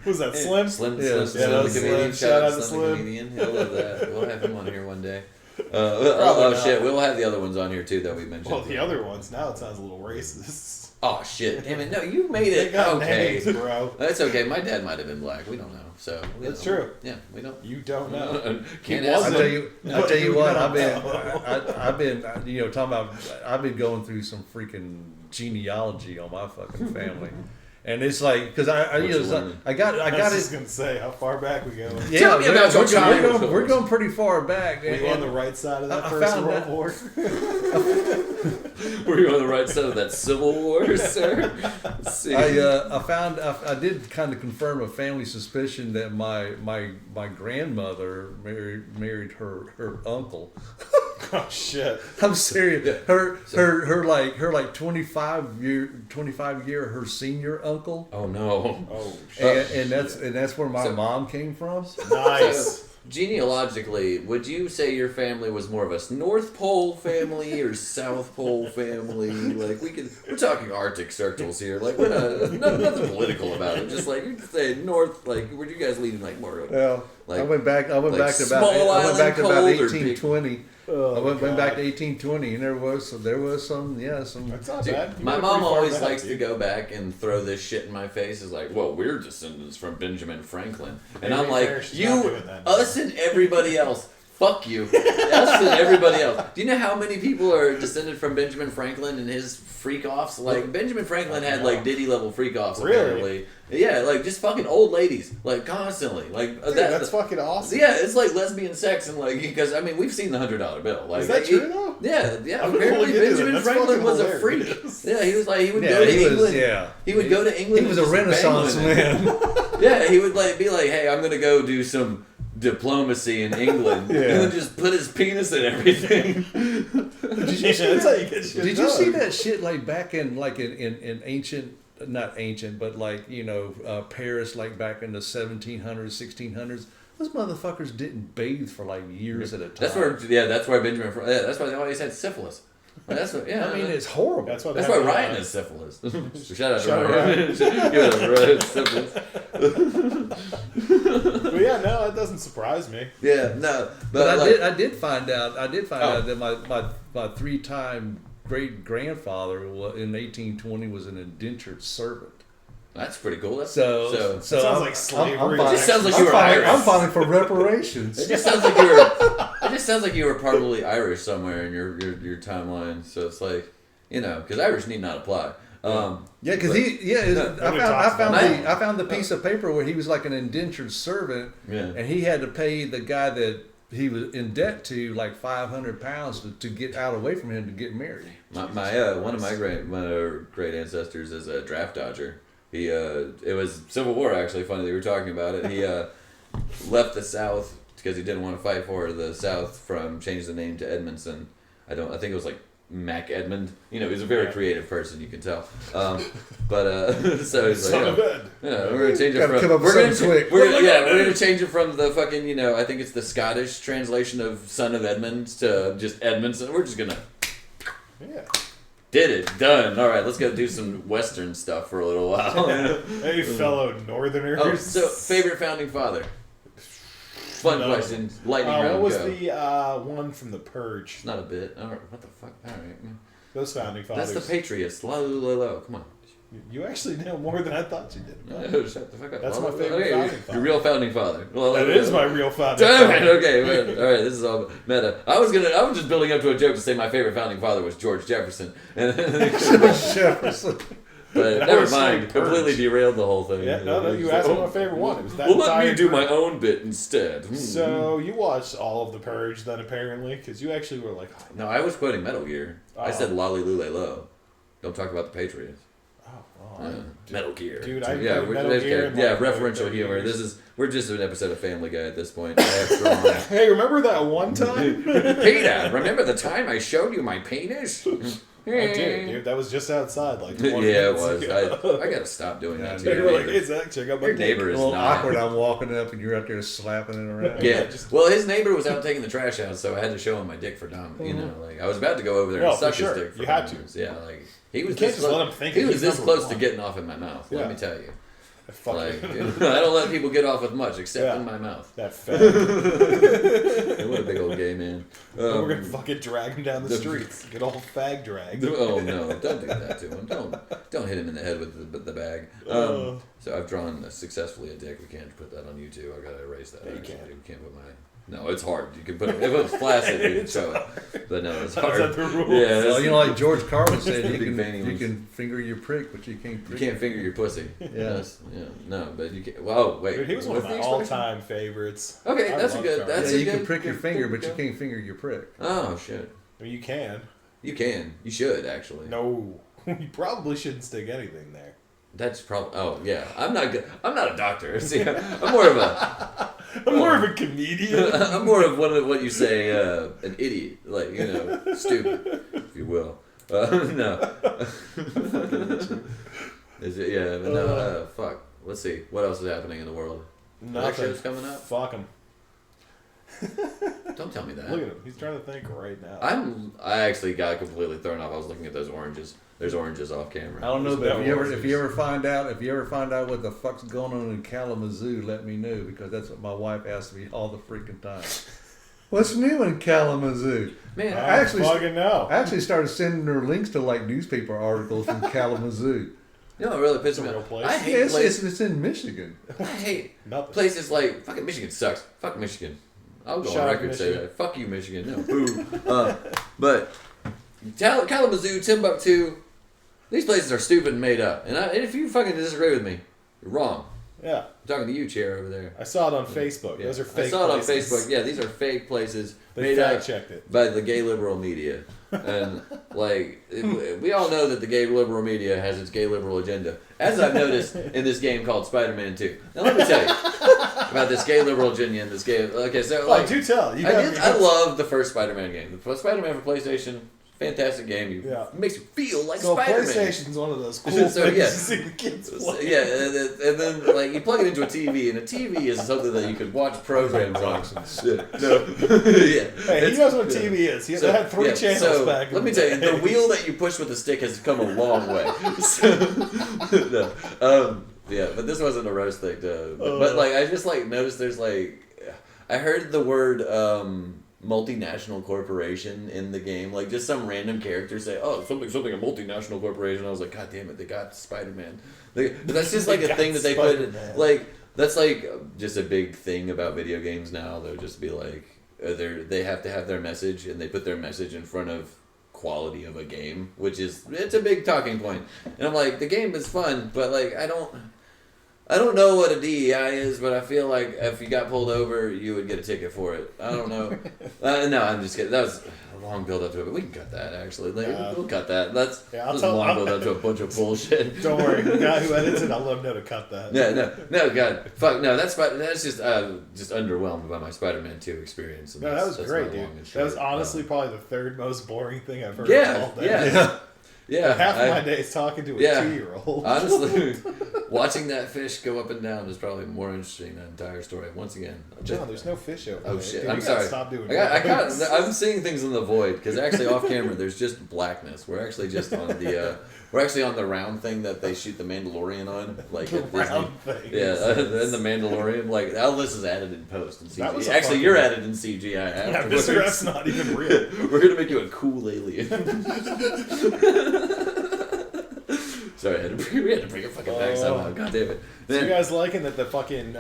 Was that Slim? Slim, Yeah, Slim that the was comedian. Slim. Shout out Shout out to to Slim the Slim. comedian. He'll love that. We'll have him on here one day. Probably Oh not. shit, we'll have the other ones on here too that we mentioned. Well, the other ones, now it sounds a little racist. Oh shit! Damn it! No, you made They it. got Okay, names, bro. that's okay. My dad might have been black. We don't know. So That's know. true. Yeah, we don't. You don't know. Can't He ask. I wasn't. tell you what. don't I've been talking about. I've been going through some freaking genealogy on my fucking family, and it's like because I What you got learning? I I got was it. just gonna say how far back we go. Yeah, Tell me about your childhood. we're going pretty far back. Were you on the right side of that I First found World that- War? Were you on the right side of that Civil War, sir? Let's see. I did kind of confirm a family suspicion that my grandmother married her uncle. Oh shit! I'm serious. Yeah. Her like 25 year her senior uncle. Oh no. Oh shit! And that's where my mom came from. Nice. So, genealogically, would you say your family was more of a North Pole family or South Pole family? Like we're talking Arctic circles here. Like we're nothing political about it. Just like you could say North. Like were you guys leading like more? Well, Like, I went back to about small island 1820. Oh, I went God. back to 1820, and there was some That's not Dude, bad. You my went mom pretty far always back, likes to dude. go back and throw this shit in my face. Is like, well, we're descendants from Benjamin Franklin, and Maybe I'm like, fair, she's not you, doing that. us, and everybody else. Fuck you, us and everybody else. Do you know how many people are descended from Benjamin Franklin and his freak offs? Like Benjamin Franklin had like Diddy level freak offs. Really? Apparently, yeah, like just fucking old ladies, like constantly, like Dude, that's fucking awesome. Yeah, it's like lesbian sex and like because I mean we've seen the $100 bill. Like, Is that true though? Yeah. I'm Apparently really into that. Benjamin That's Franklin fucking was a freak. hilarious. Yeah, he was like he would Yeah, go to he was- England. yeah. He would go to England. He was a and just Renaissance bang women. man. Yeah, he would like be like, hey, I'm gonna go do some diplomacy in England, Yeah. and then just put his penis in everything. That's how you get shit Did done. you see that shit like back in like in ancient, not ancient, but like Paris, like back in the 1700s, 1600s? Those motherfuckers didn't bathe for like years at a time. That's why Benjamin. That's why they always had syphilis. Like, that's what. Yeah, I mean, it's horrible. That's why. That's why Ryan has syphilis. Shout out to Shout out Ryan. Give it up, Ryan. Syphilis. But yeah, no, that doesn't surprise me. Yeah, no, But like, I did find out Oh. that my 3-time great grandfather in 1820 was an indentured servant. that's pretty cool. That's So Sounds like slavery. It just sounds like you were Irish. I'm filing for reparations. It just sounds like you were. It just sounds like you were probably Irish somewhere in your timeline. So it's like because Irish need not apply. Yeah, because No, I found the piece of paper where he was like an indentured servant, Yeah. and he had to pay the guy that he was in debt to like 500 pounds to get out away from him to get married. My one of my great ancestors is a draft dodger. He it was Civil War actually. Funny that you were talking about it. He left the South because he didn't want to fight for the South from changed the name to Edmondson. I think it was like Mac Edmond. He's a very creative person. You can tell. So he's like, Son of Ed. yeah, we're gonna change it Gotta from. come up with We're gonna, something quick. we're gonna change it from the fucking. I think it's the Scottish translation of Son of Edmund to just Edmondson. We're just gonna. Yeah. Did it. Done. All right, let's go do some Western stuff for a little while. Hey, fellow Northerners. Oh, so favorite founding father? Fun No. question. Lightning round. What was go. the one from The Purge? It's not a bit. All right, what the fuck? All right. Those founding fathers. That's the Patriots. Low. Come on. You actually know more than I thought you did. No, shut the fuck up. That's my favorite Okay, founding your father. real founding father. That is my real founding Damn father. it. Okay. All right. This is all meta. I was just building up to a joke to say my favorite founding father was George Jefferson, Jefferson. but That never was mind. like Completely Purge. derailed the whole thing. Yeah, no, you asked me my favorite one. It was that Well, let entire me do group. my own bit instead. So you watched all of The Purge then, apparently, because you actually were like, oh, No, I was quoting Metal Gear. I Oh. said lolly lule low. Don't talk about the Patriots. well, Metal Gear. Dude, I yeah, played Metal Gear in, yeah, like, referential 30 humor. years. We're just an episode of Family Guy at this point. I have drawn. hey, remember that one time? Peter, remember the time I showed you my penis? I did, dude. That was just outside, like 20 Yeah, it minutes was. ago. I gotta stop doing that to They your were like, neighbor. hey, Zach, check out my Your neighbor A is little not. awkward. I'm walking up and you're out there slapping it around. Yeah. Well, his neighbor was out taking the trash out, so I had to show him my dick for Dom. Like I was about to go over there Well, and suck for sure. his dick. For You had Dom. Yeah, like he was. You can't this just close, let him think he that was he's this number close to one. getting off in my mouth. Let Yeah. me tell you. Fuck Like, it. I don't let people get off with much except Yeah. in my mouth. That fat. What a big old gay man. We're gonna fucking drag him down the streets. Get all fag dragged. Oh no! Don't do that to him. Don't hit him in the head with the bag. So I've drawn successfully a dick. We can't put that on YouTube. I gotta erase that. Yeah, you actually. can't. We can't put my. No, it's hard. You can put it if it's flaccid. You can show it, but no, it's hard. Is that the rule? Yeah, Well, that's- like George Carlin said, The you big veiny can ones. finger your prick, but you can't. you Prick can't finger your pussy. Yeah. Yeah. No, but you can. Well, wait. Dude, he was one of What's my the expression? all-time favorites. Okay, I that's a love good. Carl. That's Yeah, a you good. can prick your finger, but you go. can't finger your prick. Oh shit! I mean, you can. You can. You should actually. No, you probably shouldn't stick anything there. That's probably. Oh yeah, I'm not good. I'm not a doctor. See, I'm more of a. I'm more of a comedian. I'm more of what you say, an idiot, like stupid, if you will. No. Is it? Yeah, but no. Fuck. Let's see. What else is happening in the world? Nothing. Shows coming up. Fuck him. Don't tell me that. Look at him. He's trying to think right now. I actually got completely thrown off. I was looking at those oranges. There's oranges off camera. I don't know, but There's if no you ever find out what the fuck's going on in Kalamazoo, let me know, because that's what my wife asks me all the freaking time. What's new in Kalamazoo? Man, I actually fucking know. I actually started sending her links to like newspaper articles from Kalamazoo. you know what really pisses me real off? place. I Yeah, hate places. it's in Michigan. I hate Nothing. places like fucking Michigan sucks. Fuck Michigan. I'll go Shout on out record and say Michigan. that. Fuck you, Michigan. No, boo. But Kalamazoo, Timbuktu, these places are stupid and made up. And if you fucking disagree with me, you're wrong. Yeah. I'm talking to you, chair over there. I saw it on Facebook. Yeah. Those are fake I saw it places. on Facebook. Yeah, these are fake places They made fact up checked it. by the gay liberal media. And we all know that the gay liberal media has its gay liberal agenda, as I've noticed in this game called Spider-Man 2. Now let me tell you about this gay liberal agenda in this game. Okay, so Oh, do tell. You got me. I love the first Spider-Man game. The Spider-Man for PlayStation, fantastic game. Yeah. It makes you feel like So Spider-Man. PlayStation's one of those cool So, things yeah. to see the kids play. Yeah, and then like you plug it into a TV, and a TV is something that you could watch programs on. Yeah, no, yeah. Hey, he knows what a TV is. He had 3 channels so, back. in Let me the tell you, day. the wheel that you push with the stick has come a long way. So, no, yeah, but this wasn't a roast thing. But like, I just like noticed there's like, I heard the word multinational corporation in the game. Like just some random character say, "Oh, something a multinational corporation." I was like, "God damn it, they got Spider-Man." But that's just like They a got thing that they put in, Spider-Man. like. That's like just a big thing about video games now. They'll just be like, they have to have their message, and they put their message in front of quality of a game, which is it's a big talking point. And I'm like, the game is fun, but like I don't know what a DEI is, but I feel like if you got pulled over, you would get a ticket for it. I don't know. No, I'm just kidding. That was a long build up to it, but we can cut that actually. Like, we'll cut that. That's I'll a long build up to a bunch of bullshit. Don't worry, the guy who edits it, I'll let him know to cut that. No, God, fuck, no. That's just underwhelmed by my Spider-Man 2 experience. And No, that was that's great, my dude. long and That was short. honestly probably the 3rd most boring thing I've heard Yeah, all day. yeah. Half of my day is talking to a Yeah. 2-year-old. Honestly, watching that fish go up and down is probably more interesting than the entire story. Once again, John, there's no fish over oh there. shit! Dude, I'm you gotta sorry. Stop doing I'm seeing things in the void because actually off camera there's just blackness. We're actually just on the round thing that they shoot the Mandalorian on, like at Disney. round thing. Yeah, and the Mandalorian, like all this is added in post and That was CGI. a Actually, fucking- you're added in CGI Yeah, afterwards. Mr. F's not even real. We're gonna make you a cool alien. Sorry, we had to bring it fucking back somehow. God damn it. So you Then, guys liking that the fucking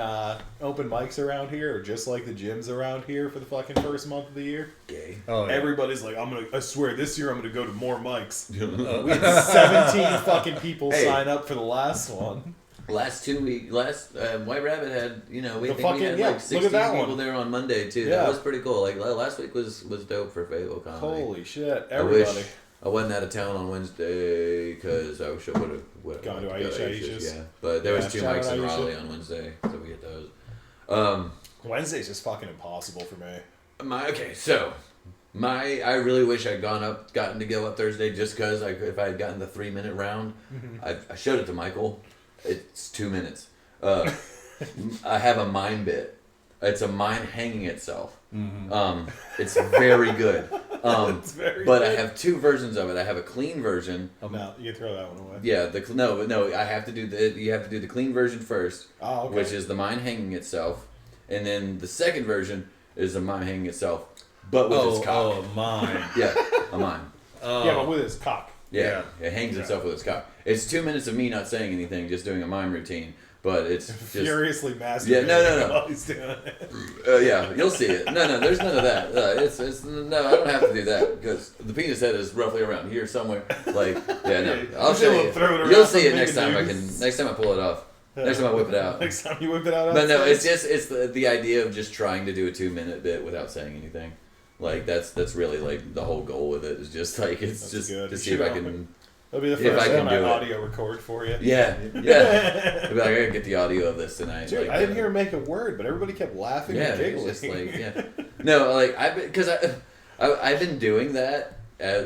open mics around here are just like the gyms around here for the fucking first month of the year? gay. Oh, yeah. Everybody's like, I swear this year I'm gonna go to more mics. Uh, We had 17 fucking people Hey. sign up for the last one. Last 2 weeks, White Rabbit had, we The think we fucking- had yeah, like look 16 at that people one. there on Monday too. Yeah. That was pretty cool. Like last week was dope for Fable Comedy. Holy shit, I everybody. wish I wasn't out of town on Wednesday because I wish I would have Gone to Aisha's. Yeah, but there was Yeah, 2 shout mics out in Aisha. Raleigh on Wednesday, so we get those. Wednesday's just fucking impossible for me. I really wish I'd gotten to go up Thursday just because if I had gotten the 3-minute round, I showed it to Michael. It's 2 minutes. I have a mime bit. It's a mime hanging itself. It's very good. It's very but good. I have 2 versions of it. I have a clean version. No, you can throw that one away. Yeah, I have to do you have to do the clean version first, Oh, okay. which is the mime hanging itself, and then the second version is the mime hanging itself, but with its cock. Oh, mine. Yeah, a mime. Yeah, but with his cock. Yeah, it hangs itself with its cock. It's 2 minutes of me not saying anything, just doing a mime routine, but it's just Furiously masturbating Yeah, no. while he's doing it. yeah, you'll see it. No, there's none of that. No, I don't have to do that because the penis head is roughly around here somewhere. Like, yeah, no, I'll show you. Throw it around You'll see it for next time. minutes. Next time I pull it off. Next time I whip it out. Next time you whip it out. But no, outside. it's the idea of just trying to do a 2-minute bit without saying anything. Like that's really like the whole goal with it is just like it's That's just good. to You see if should I can That'll be the If I first can one I do it. audio record for you. Yeah. I'd be like, I gotta get the audio of this tonight. Dude, like, I didn't hear him make a word, but everybody kept laughing Yeah, and it's giggling. just like, yeah. No, like, I've been doing that,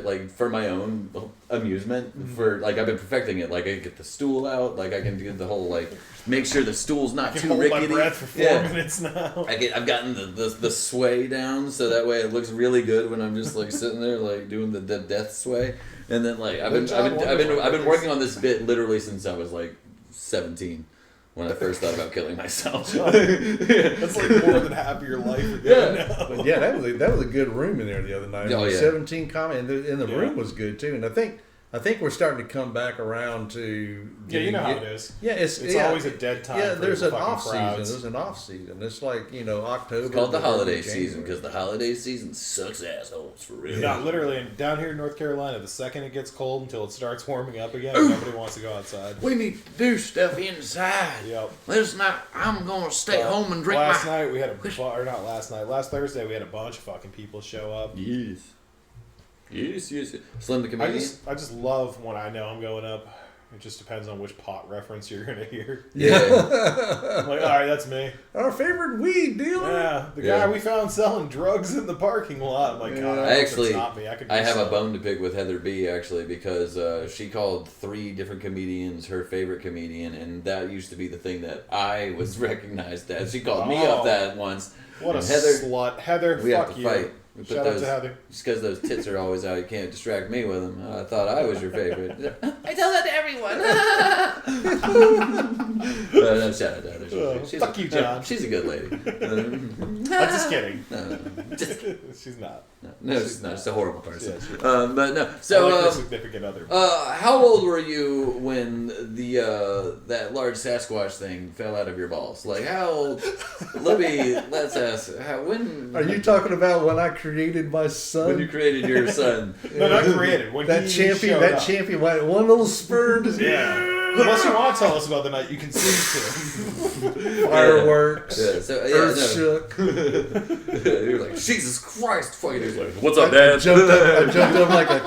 like, for my own amusement. For, like, I've been perfecting it. Like, I get the stool out. Like, I can do the whole, like, make sure the stool's not I can too hold rickety. my breath for 4 minutes now. I've gotten the sway down, so that way it looks really good when I'm just like sitting there like doing the death sway. And then like I've been working on this bit literally since I was like 17 when I first thought about killing myself. That's like more than half of your life ago now. But yeah, that was a good room in there the other night. Oh, yeah. 17 comments, and the room was good too. And I think we're starting to come back around to. Yeah, you know how it is. Yeah, it's always a dead time. Yeah, for there's the an fucking off season. crowds. There's an off season. It's like October. It's called the holiday January. season because the holiday season sucks assholes for real. Yeah, literally, down here in North Carolina, the second it gets cold until it starts warming up again, nobody wants to go outside. We need to do stuff inside. Yep. I'm gonna stay home and drink Last night we had last Thursday we had a bunch of fucking people show up. Yes. Slim the comedian. I just love when I know I'm going up. It just depends on which pot reference you're gonna hear. Yeah. I'm like, all right, that's me. Our favorite weed dealer. Yeah, the Yeah. guy we found selling drugs in the parking lot. I'm like, God, Yeah. I hope it's not me. I have a bone to pick with Heather B. actually because she called 3 different comedians her favorite comedian, and that used to be the thing that I was recognized as. She called me up that once. What a And Heather, slut, Heather. we fuck have to you. fight. We put Shout out those, to Heather. just because those tits are always out, you can't distract me with them. I thought I was your favorite. I tell that to everyone. No, shout out to Heather. Fuck you, John. She's a good lady. I'm just kidding. No, She's not. no, she's not. She's a horrible person. Yeah, she's But no. I So, like her significant other. how old were you when that large Sasquatch thing fell out of your balls? Like how old? Let's ask. When Are you talking about when I created my son? when you created your son? No, not created. When that he champion, showed that up. champion, one little spur, just Yeah. Unless you want to tell us about the night you conceived him. fireworks, Yeah, so earth no. shook. You're like Jesus Christ, fucking. He's like, what's I up, Dad? jumped up like a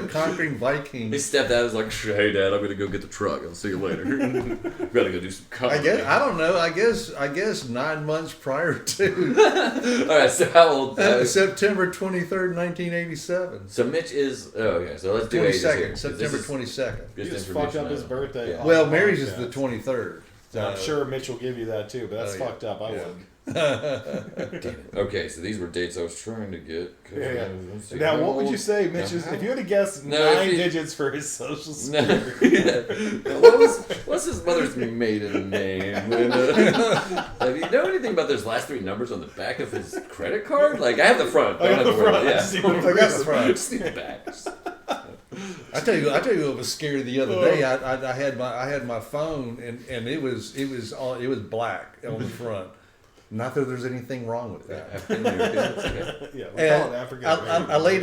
conquering Viking. His stepdad was like, "Hey, Dad, I'm gonna go get the truck. I'll see you later. Gotta go do some covering." I don't know. I guess 9 months prior to All right, so how old? September 23rd, 1987. So Mitch is. Oh, okay. So let's do ages here. 22nd, September 22nd. He just fucked up his birthday. Yeah. on Well, the Mary's is podcast. the 23rd. I'm sure Mitch will give you that too, but that's Oh, yeah. fucked up. I Yeah. wouldn't. Okay, so these were dates I was trying to get. Yeah. Now, what would you say, Mitch? If you had to guess No, 9 if you- digits for his social No, security, yeah. What's his mother's maiden name? Have you know anything about those last 3 numbers on the back of his credit card? Like I have the front. I got the front. I Yeah. just need to I got the front. Just need the back. I tell you what was scary the other day. I had my phone and it was black on the front. Not that there's anything wrong with that. Yeah, we call it And African. I laid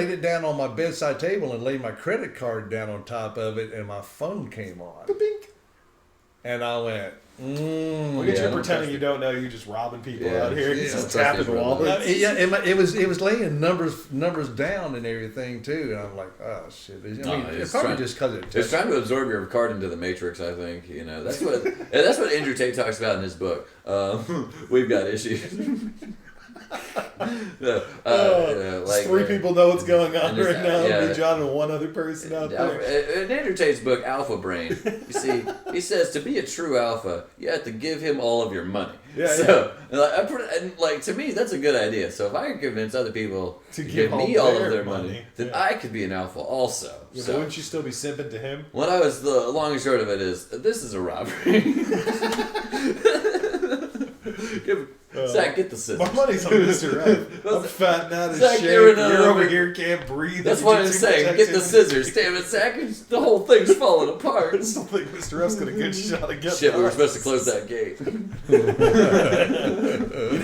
it down on my bedside table and laid my credit card down on top of it, and my phone came on. And I went, Look at Yeah, you don't pretending trust you don't know. You're just robbing people Yeah. out here. Yeah, You're don't just trust tapping these brothers. wallets. it was laying numbers down and everything too, and I'm like, oh shit. I mean, it's it's probably trying- just because It's trying to absorb your card into the matrix. I think that's what Andrew Tate talks about in his book. We've got issues. No, like 3 people know what's going on and just- right now. yeah. Me, John, and one other person out there. In Andrew Tate's book, Alpha Brain, you see, he says to be a true alpha, you have to give him all of your money. Yeah, so, like to me, that's a good idea. So if I can convince other people to give me all of their money, then yeah. I could be an alpha also. Yeah, but So wouldn't you still be simping to him? what I was the long and short of it is, this is a robbery. Zach, get the scissors. My money's on Mr. F. I'm fat and out of Zach, shape. you're You're in over a- here, can't breathe. That's If what you I'm do saying. much Get the activity- scissors. Damn it, Zach. The whole thing's falling apart. I still think Mr. F's got a good shot of getting Shit, we were us. supposed to close that gate.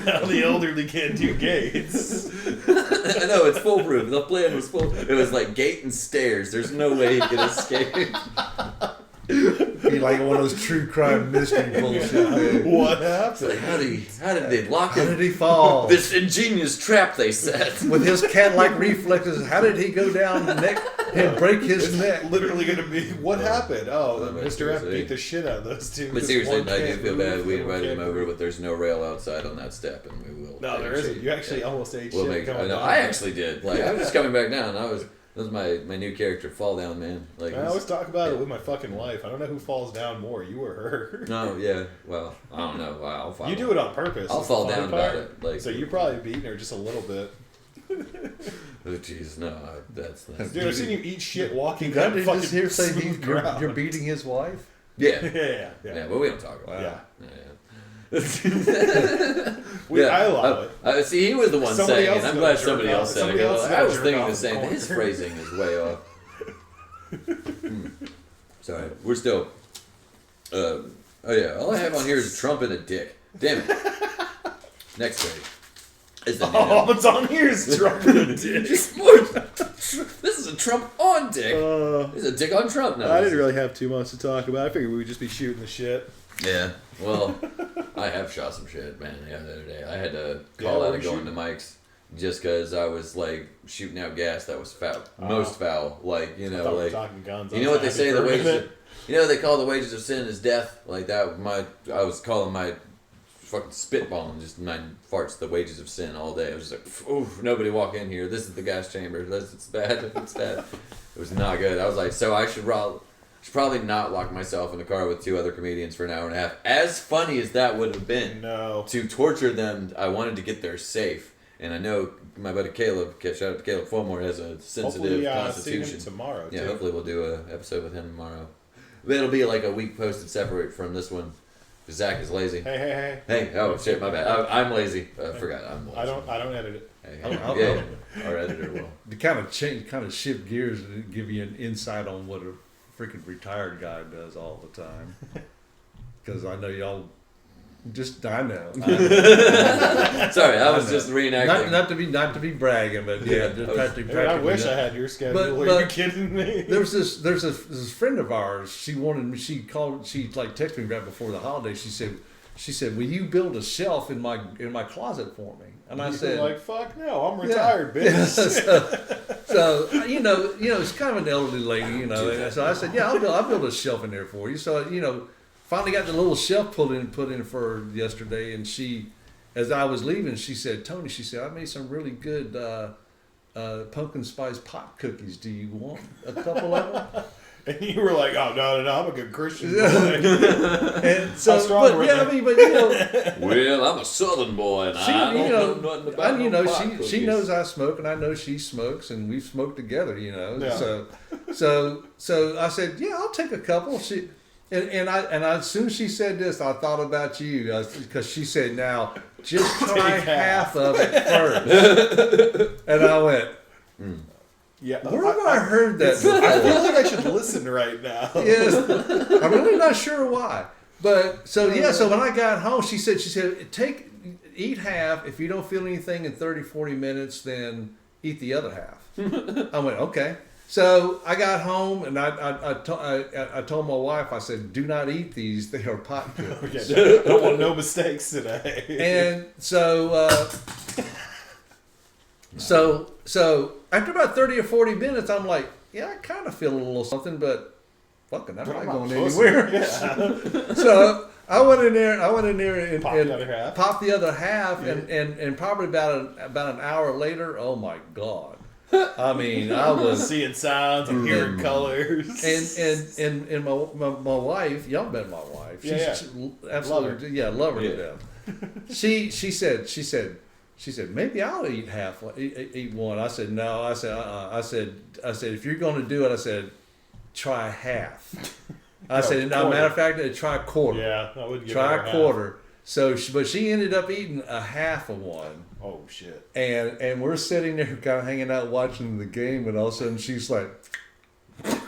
Now the elderly can't do gates. I know, it's foolproof. The plan was full. It was like gate and stairs. There's no way he could escape. be like one of those true crime mystery bullshit. Man. What It's like, happened? how did they lock How him? did he fall? This ingenious trap they set. With his cat-like reflexes, how did he go down and break his neck. Literally gonna be what happened? Oh, Well, Mr. F seriously. beat the shit out of those two. But Just seriously, one I do can't feel move, bad. We the other invited him can't over, move. but there's no rail outside on that step, and we will. No, there isn't. You actually almost ate We'll shit. make. going down. I actually did. Like I was just coming back down. That was my new character, Fall Down Man. Like I always talk about it with my fucking wife. I don't know who falls down more, you or her. No, yeah. Well, I don't know. I'll fall. You do it on purpose. I'll is the fall funny down part. about it. Like So you probably beaten her just a little bit. Oh jeez, no, that's Dude, I've seen you eat shit walking God, down did fucking just hear say smooth ground. you're beating his wife? yeah. Yeah. But we don't talk about Yeah. it. I allow it. See, he was the one Somebody saying else it. I'm is glad gonna somebody jerk else off. said Somebody it. else is I gonna was jerk thinking off the the same thing. His corner. phrasing is way off. Sorry, we're still. Oh yeah, all I have on here is Trump and a dick. Damn it. Next page. Is the All that's on here is Trump and a dick. This is a Trump on dick. This is a dick on Trump now. I didn't really have too much to talk about. I figured we would just be shooting the shit. Yeah, well, I have shot some shit, man. The other day, I had to call out of going to Mike's just because I was like shooting out gas that was foul, most foul. Like I thought we were like talking guns. you know what they say the wages. You know what they call the wages of sin is death. Like that. I was calling my fucking spitballing just my farts the wages of sin all day. I was just like, oof, nobody walk in here. This is the gas chamber. It's bad. It's bad. It was not good. I was like, so I should probably not lock myself in a car with two other comedians for an hour and a half. As funny as that would have been, No. to torture them, I wanted to get there safe. And I know my buddy Caleb, shout out to Caleb Fulmore, has a sensitive Hopefully, see constitution. him tomorrow. Yeah, too. hopefully we'll do an episode with him tomorrow. But it'll be like a week posted separate from this one. Because Zach is lazy. Hey. Hey, oh shit, my bad. I'm lazy. I forgot. I'm lazy. I don't edit it. Hey, our editor will. To kind of shift gears and give you an insight on what a freaking retired guy does all the time. Because I know y'all I know. Sorry, I was just reenacting. Not to be bragging, but yeah, just practically. I wish I had your schedule. Are you kidding me? There's this friend of ours. She texted me right before the holiday. She said, "Will you build a shelf in my closet for me?" And I said, like, "Fuck no, I'm retired, bitch." Yeah, so you know, it's kind of an elderly lady, And so I said, "Yeah, I'll build a shelf in there for you." So finally got the little shelf put in for her yesterday, and she, as I was leaving, she said, "Tony," she said, "I made some really good pumpkin spice pot cookies. Do you want a couple of them?" And you were like, "Oh no, I'm a good Christian." And so, How strong were they? Well, I'm a Southern boy, and I don't know nothing about pot she cookies. knows I smoke, and I know she smokes, and we've smoked together. Yeah. So I said, "Yeah, I'll take a couple." And as soon as she said this, I thought about you because she said, "Now just try half of it first." And I went, Yeah, "Where have I heard that before?" I feel like I should listen right now. Yes, I'm really not sure why. But so when I got home, she said, eat half. If you don't feel anything in 30, 40 minutes, then eat the other half. I went, okay. So I got home and I told my wife, I said, do not eat these. They are pot cookies. Okay, don't want no mistakes today. And so after about 30 or 40 minutes, I'm like, yeah, I kind of feel a little something, but fucking, I'm not going anywhere. Yeah. So I went in there and Popped the other half. and probably about an hour later, oh my God. I mean, I was seeing sounds and hearing colors. and my wife, y'all met my wife. She's absolutely love her to death. She said maybe I'll eat one. I said no. I said if you're going to do it, I said try half. I said matter of fact, try a quarter. Yeah, I would try a quarter. So, but she ended up eating a half of one. Oh shit! And we're sitting there, kind of hanging out, watching the game, and all of a sudden she's like, and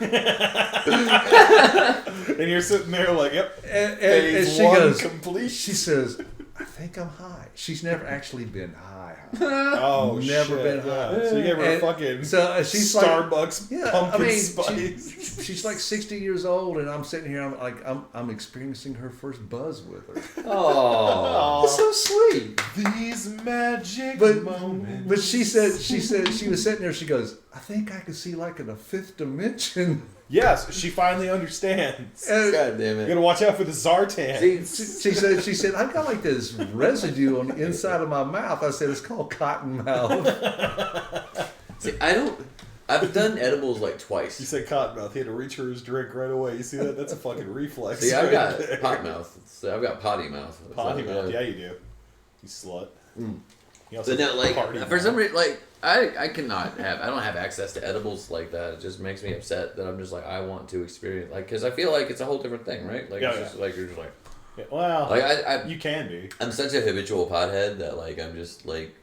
you're sitting there like, yep. And she goes, complete. She says, I think I'm high. She's never actually been high. Oh, never shit, been high. Yeah. So you gave her a fucking she's Starbucks pumpkin spice. She's like 60 years old, and I'm sitting here. I'm experiencing her first buzz with her. Oh, it's so sweet. These magic But moments. she said she was sitting there. She goes, I think I could see like in a fifth dimension. Yes, she finally understands. God damn You it. gotta watch out for the Zartan. See, She said, I've got like this residue on the inside of my mouth. I said, it's called cotton mouth. I've done edibles like He twice. said cottonmouth. He had to reach for his drink right away. You see that? That's a fucking reflex. See, I've right got there. pot mouth. So I've got potty mouth. Potty So, mouth. Yeah, you do. You slut. You also But no, like party for mouth. some reason, like I cannot have. I don't have access to edibles like that. It just makes me upset that I'm just like I want to experience like because I feel like it's a whole different thing, right? Like Yeah, it's just like you're just like Yeah, well, like I you can be. I'm such a habitual pothead that like I'm just like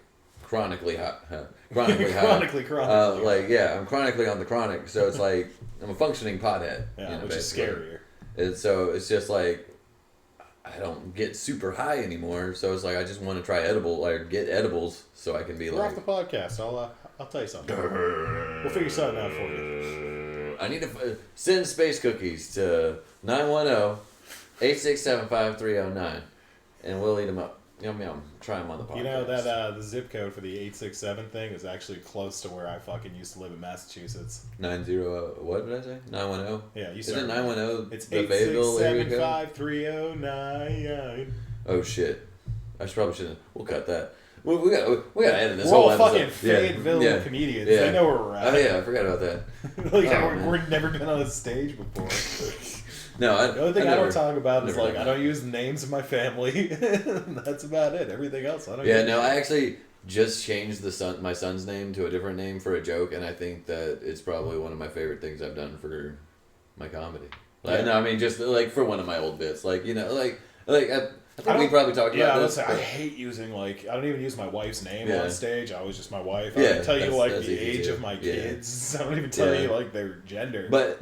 chronically hot, chronically high. Chronically. Like yeah, I'm chronically on the chronic, so it's like I'm a functioning pothead. Yeah, you know, which is basically. scarier. And so it's just like I don't get super high anymore. So it's like I just want to try get edibles so I can be We're like. off the podcast. I'll tell you something. We'll figure something out for you. I need to send space cookies to 910-867-5309 and we'll eat them up. Yum yum. Try them on the podcast. You know that the zip code for the 867 thing is actually close to where I fucking used to live in Massachusetts. 90 what did I say? 910. Yeah, you Is it started. 910? It's the Fayetteville area code? 867-5309. Oh shit! I probably shouldn't. We'll cut that. We got to edit this We're whole all episode. fucking Fayetteville comedians. Yeah. They know where we're at. Oh yeah, I forgot about that. Like, Oh, man. we're never been on a stage before. No, The only thing I don't talk about is never like done I don't use the names of my family. That's about it. Everything else I don't. Yeah, use. no, I actually just changed my son's name to a different name for a joke, and I think that it's probably one of my favorite things I've done for my comedy. Like, Yeah. no, I mean just like for one of my old bits, like you know, like I think we don't- probably talked Yeah, about I would this. say I but- hate using like I don't even use my wife's name Yeah. on stage. I was just my wife. I Yeah, don't tell you that's- like that's the easy age too. of my Yeah. kids. I don't even tell Yeah. you like their gender. But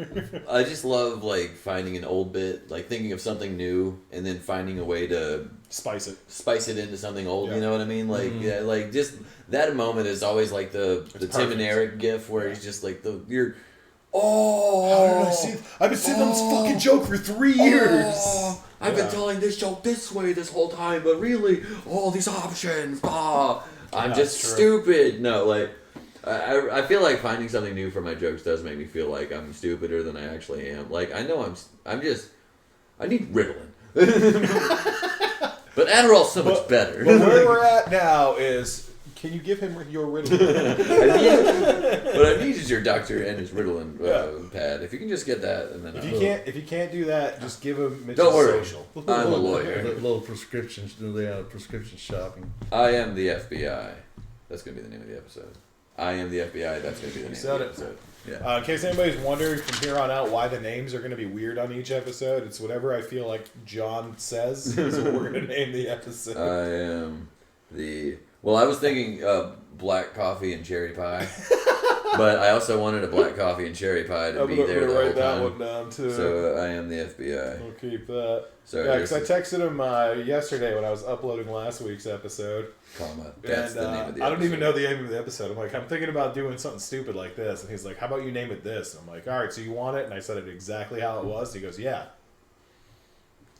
I just love like finding an old bit, like thinking of something new, and then finding a way to spice it. spice it into something old. Yeah. You know what I mean? Like yeah, like just that moment is always like the Tim and perfect. Eric gif where he's just like you're. How Oh, did I see? I've been seeing this fucking joke for 3 years. Oh, I've Yeah. been telling this joke this way this whole time, but really, all these options. I'm Yeah, just true. stupid. No, like, I feel like finding something new for my jokes does make me feel like I'm stupider than I actually am. Like, I know I need Ritalin. But Adderall's so much better. But where we're at now is, can you give him your riddle? But I need is your doctor and his Ritalin pad. If you can just get that, and then If you can't do that, just give him Mitch's Don't worry. social. I'm a lawyer. Little prescriptions, prescription shopping. I am the FBI. That's gonna be the name of the episode. I am the FBI. That's gonna be the name said of the it. episode. Yeah. In case anybody's wondering from here on out why the names are going to be weird on each episode, it's whatever I feel like John says is what we're going to name the episode. I am the. Well, I was thinking black coffee and cherry pie, but I also wanted a black coffee and cherry pie to I'm be going there to the whole write that time. one down too. So I am the FBI. We'll keep that. So Yeah, because I texted him yesterday when I was uploading last week's episode. comma. That's And the name of the. I don't even episode. know the name of the episode. I'm like, I'm thinking about doing something stupid like this. And he's like, how about you name it this? And I'm like, all right, so you want it? And I said it exactly how it was. He goes, yeah.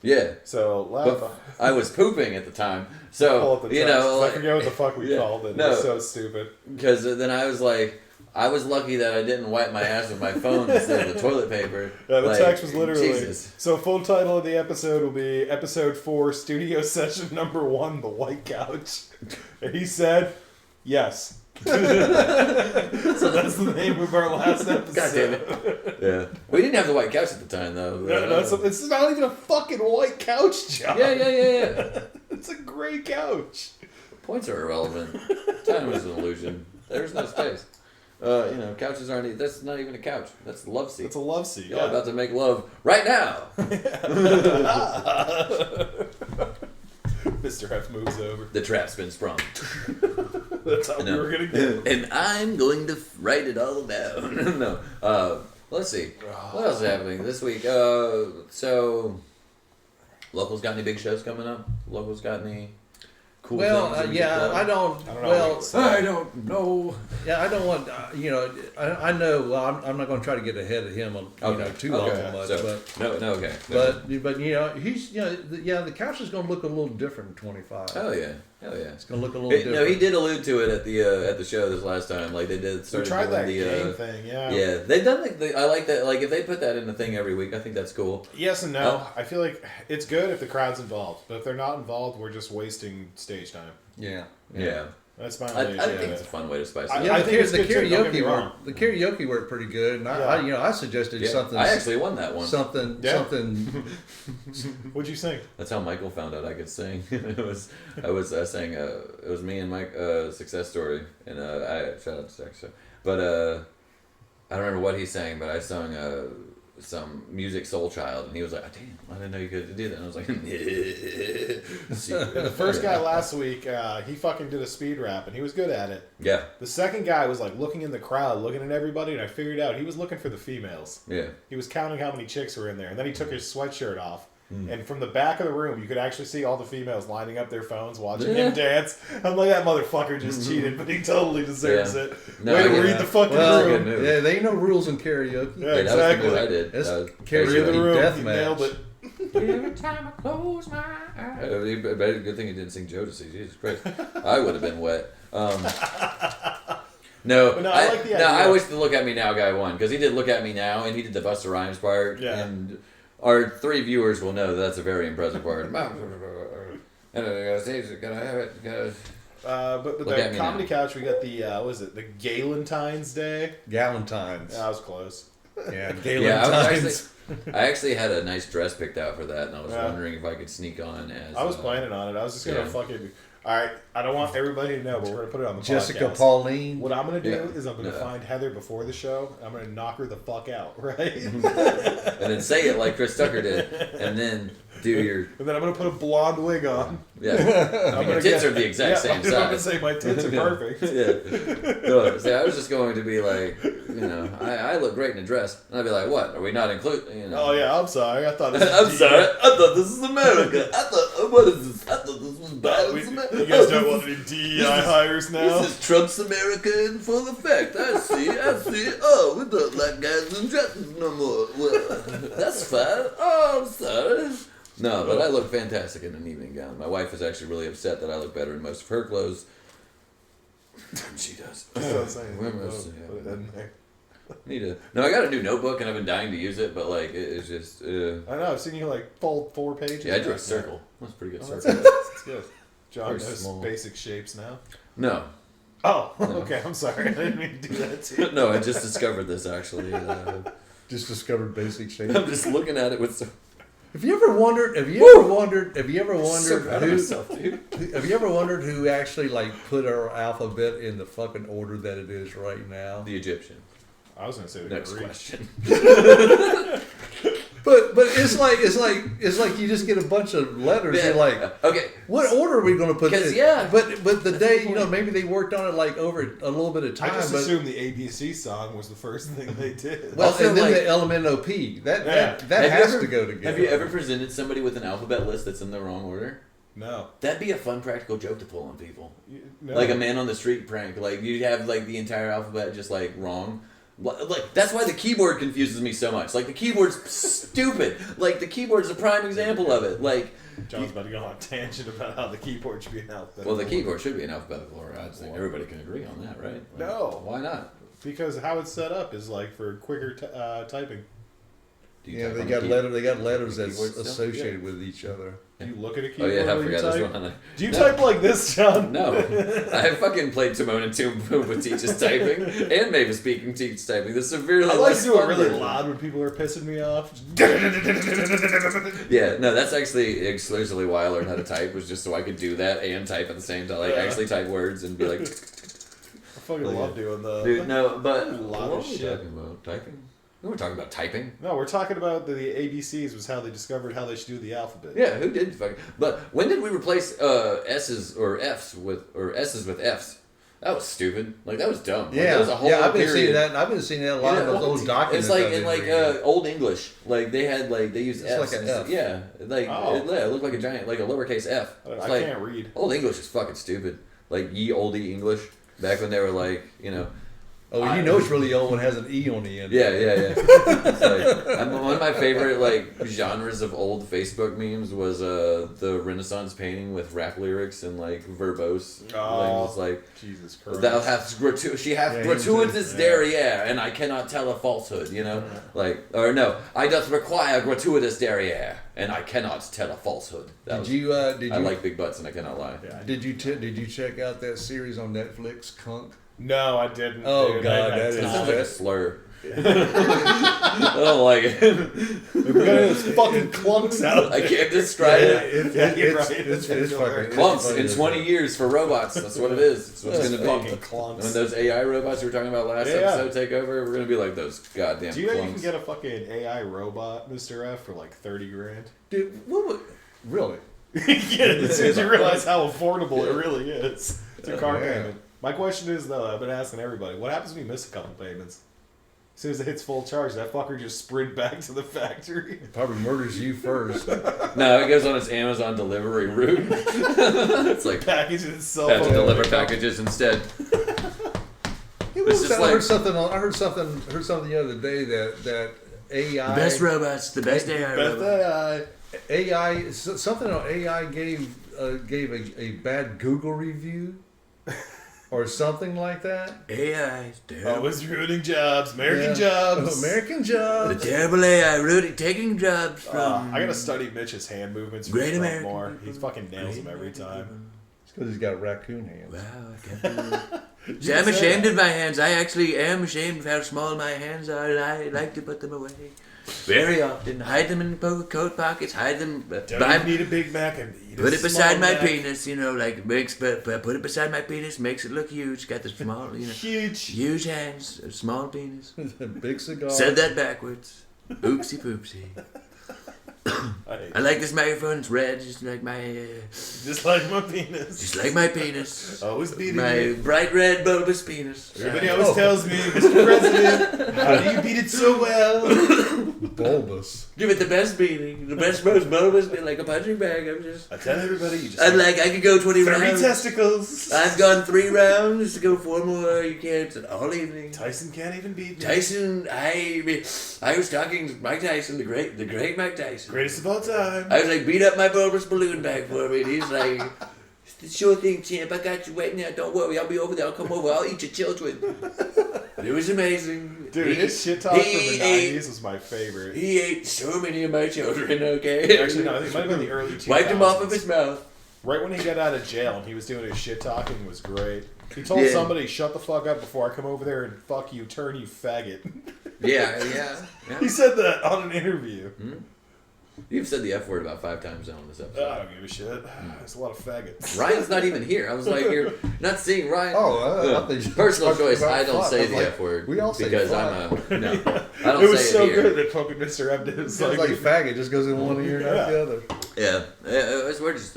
Yeah. So, But I was pooping at the time, pull so up the you text, know, 'cause like, I forget what the fuck we yeah, called it. no. It was so stupid. because then I was like, I was lucky that I didn't wipe my ass with my phone instead of the toilet paper. Yeah, the Like, text was literally. Jesus. So, full title of the episode will be Episode 4, Studio Session Number 1, The White Couch. And he said, yes. So that's the name of our last episode. God damn it. Yeah. We didn't have the white couch at the time though. It's not even a fucking white couch, John. Yeah. It's a gray couch. Points are irrelevant. Time is an illusion. There's no space. Couches aren't. That's not even a couch. That's a love seat. It's a love seat. Y'all about to make love right now. Mr. F moves over. The trap's been sprung. That's how we were gonna go. And I'm going to write it all down. No. Let's see. What else is happening this week? So, locals got any big shows coming up? Locals got any cool things? Well, that we yeah, can plug? I don't. I don't know Well, what to say. I don't know. yeah, I don't want. I know. Well, I'm not going to try to get ahead of him on too long much, So, but. no, okay. But he's the couch is going to look a little different in 25. Oh yeah. Hell yeah. It's gonna look a little different. No, he did allude to it at the show this last time. Like they did. We tried that game thing, yeah. Yeah, they've done. I like that. Like if they put that in the thing every week, I think that's cool. Yes and no. I feel like it's good if the crowd's involved, but if they're not involved, we're just wasting stage time. Yeah. That's my. I think it's a fun way to spice it up. Yeah, I the, think it's the good too, don't get me karaoke wrong. worked. The karaoke worked pretty good, and I suggested something. I actually won that one. Something. What'd you sing? That's how Michael found out I could sing. I was saying it was me and Mike Success Story, and I shout out to Dexter. But I don't remember what he sang, but I sung some music Soul Child, and he was like, oh, "Damn, I didn't know you could do that." And I was like, The first guy last week, he fucking did a speed rap, and he was good at it. Yeah. The second guy was like looking in the crowd, looking at everybody, and I figured out he was looking for the females. Yeah. He was counting how many chicks were in there, and then he took his sweatshirt off. And from the back of the room, you could actually see all the females lining up their phones, watching him dance. I'm like, that motherfucker just cheated, but he totally deserves it. No, Way I to get read that. the fucking Well, room. yeah, there ain't no rules in karaoke. Yeah, Hey, that was the exactly. move I did. That's That was karaoke Read the room. death You match. nailed it. Every time I close my eyes. Good thing you didn't sing Jodeci. Jesus Christ, I would have been wet. No, But no, I like the no, I idea. wish the Look At Me Now guy won because he did Look At Me Now and he did the Busta Rhymes part. Yeah. And our 3 viewers will know that's a very impressive part. And I say, can I have it? But Look at the me comedy now. couch, we got the what was it? The Galentine's Day. Galentine's. That was close. Yeah, Yeah, Galentine's. I actually had a nice dress picked out for that, and I was Yeah. wondering if I could sneak on as. I was planning on it. I was just gonna yeah. fucking. All right, I don't want everybody to know, but we're gonna put it on the Jessica podcast. Pauline. What I'm gonna do Yeah. is I'm gonna Yeah. find Heather before the show. I'm gonna knock her the fuck out, right? And then say it like Chris Tucker did, and then do your And then I'm gonna put a blonde wig on. yeah. I mean, your tits are the exact same I'm gonna size. say my tits are perfect. Yeah. No, see, I was just going to be like, I look great in a dress, and I'd be like, what? Are we not including? Oh yeah, I'm sorry. I thought this was I'm sorry. I thought this is America. I thought, what is this? I thought this was bad. You guys don't want any DEI hires now? This is Trump's America in full effect. I see. Oh, we don't like guys in dresses no more. Well, that's fine. Oh, I'm sorry. No, but I look fantastic in an evening gown. My wife is actually really upset that I look better in most of her clothes. She does. That's what I'm saying. Women, Put it in there. No, I got a new notebook and I've been dying to use it, but like it's just. I know. I've seen you like fold 4 pages. Yeah, I drew a circle. That's a pretty good Oh, that's circle. good. That's good. John Very knows small. basic shapes now. No, Oh, okay. I'm sorry. I didn't mean to do that to you. no, I just discovered this actually. Just discovered basic shape. I'm just looking at it with some. Have you ever wondered? So proud of who? myself, dude. Have you ever wondered who actually like put our alphabet in the fucking order that it is right now? The Egyptian. I was gonna say the Next Greek. question. But it's like you just get a bunch of letters. Yeah, You're like, okay. what order are we going to put 'Cause, this? yeah. But the day maybe they worked on it like over a little bit of time. I just but, assumed the ABC song was the first thing they did. well, Also, and then like- the LMNOP that Yeah. that Have you has ever- to go together. Have you ever presented somebody with an alphabet list that's in the wrong order? No. That'd be a fun practical joke to pull on people. No. Like a man on the street prank. Like you'd have like the entire alphabet just like wrong. Like that's why the keyboard confuses me so much. Like the keyboard's stupid. Like the keyboard's a prime example of it. Like John's about to go on a tangent about how the keyboard should be an alphabet. well, the keyboard should be in alphabetical order. I think everybody can agree on that, right? Like, No. Why not? Because how it's set up is like for quicker typing. Do you Yeah, type they on got the letter. They got letters the that's keyboard still? associated with each other. Do you look at a Oh keyboard yeah, I when you forgot type? this one. Do you No. type like this, John? No, I fucking played Timon and Pumbaa teaches typing, and Mavis Speaking teaches typing. The severely I like less to do it fun really version. loud when people are pissing me off. Yeah, no, that's actually exclusively why I learned how to type was just so I could do that and type at the same time, like Yeah. actually type words and be like, I fucking love doing the. dude, no, but A lot what of were we shit. talking about? Typing? We were talking about typing. No, we're talking about the ABCs was how they discovered how they should do the alphabet. Yeah, who did fucking? But when did we replace S's or F's with S's with F's? That was stupid. Like that was dumb. Like, Yeah, that was a whole I've been period. seeing that. I've been seeing that a lot Yeah, of those documents. It's like I've in been like reading. Old English, like they had like they used It's F's. like an and- F. Yeah, like Oh. it looked like a giant, like a lowercase F. It's I like, can't read. Old English is fucking stupid. Like ye olde English, back when they were like, Oh, you know it's really old when it has an E on the end. Yeah. It's like, one of my favorite like genres of old Facebook memes was the Renaissance painting with rap lyrics and like verbose things like Jesus Christ. "Thou hast she hath gratuitous derriere, and I cannot tell a falsehood." You know, or no, "I doth require gratuitous derriere, and I cannot tell a falsehood." Did you? I like big butts, and I cannot lie. Yeah. Did you check out that series on Netflix, Kunk? No, I didn't. Oh, dude. God, that It is- sounds like a slur. I don't like it. We're gonna those fucking clunks out. I can't describe it. It's fucking Clumps it's in funny. 20 years for robots. That's what it is. It's what's going to Fucking be. clunks. When those AI robots we were talking about last episode take over, we're going to be like those goddamn Do you know you clumps. can get a fucking AI robot, Mr. F, for like 30 grand? Dude, what would, really? Yeah, as soon as you realize how affordable it really is. It's a car Yeah. payment. My question is, though, I've been asking everybody, what happens when you miss a couple payments? As soon as it hits full charge, that fucker just sprint back to the factory. It probably murders you first. No, it goes on its Amazon delivery route. It's like, Packages itself. have to up. deliver packages instead. It's just I like, heard something. I heard something the other day that AI, The best robots, the best AI Best robots. AI. something on AI gave a bad Google review or something like that. AI is terrible. Always ruining jobs. American Yeah. jobs. American The jobs. terrible AI really taking jobs from. I gotta study Mitch's hand movements Great for American more. people. He fucking nails Great them every American time. people. It's because he's got raccoon hands. Wow, I can't believe it. See, I'm ashamed of my hands. I actually am ashamed of how small my hands are, and I like to put them away very often. Hide them in coat pockets. Hide them. Don't behind- even need a Big Mac and eat Put a it beside small my Mac. penis, you know, like makes. But put it beside my penis, makes it look huge. Got the small, you know, Huge. huge hands, a small penis. Big cigar. Said that backwards. Oopsie poopsie. I like this microphone. It's red, just like my penis. just like my penis. Always beating My it. bright red bulbous penis. Everybody always tells me, Mr. President, how do you beat it so well? Bulbous. Give it the best beating, the best most bulbous beating, like a punching bag. I'm just. I tell everybody, you just I'm like I could go 20 three rounds. testicles. I've gone 3 rounds to go 4 more. You can't all evening. Tyson can't even beat me. Tyson, I was talking to Mike Tyson, the great Mike Tyson. Greatest of all time. I was like, beat up my bulbous balloon bag for me. And he's like, sure thing, champ. I got you right now. Don't worry. I'll be over there. I'll come over. I'll eat your children. And it was amazing. Dude, his shit talk from the 90s was my favorite. He ate so many of my children, okay? Actually, no, I think it might have been the early 2000s. Wiped him off of his mouth. Right when he got out of jail and he was doing his shit talking was great. He told Yeah. somebody, shut the fuck up before I come over there and fuck you, turn you faggot. yeah. He said that on an interview. You've said the F word about 5 times now on this I episode. don't give a shit. There's a lot of faggots. Ryan's not even here. I was like, you're not seeing Ryan. Oh, I think Personal choice. about I don't fuck. say I'm the like, F word. we all say because fuck. I'm a no. I don't It was say so it here. good that fucking Mr. F did. It was Sounds like faggot just goes in one ear and out the other. Yeah, we're just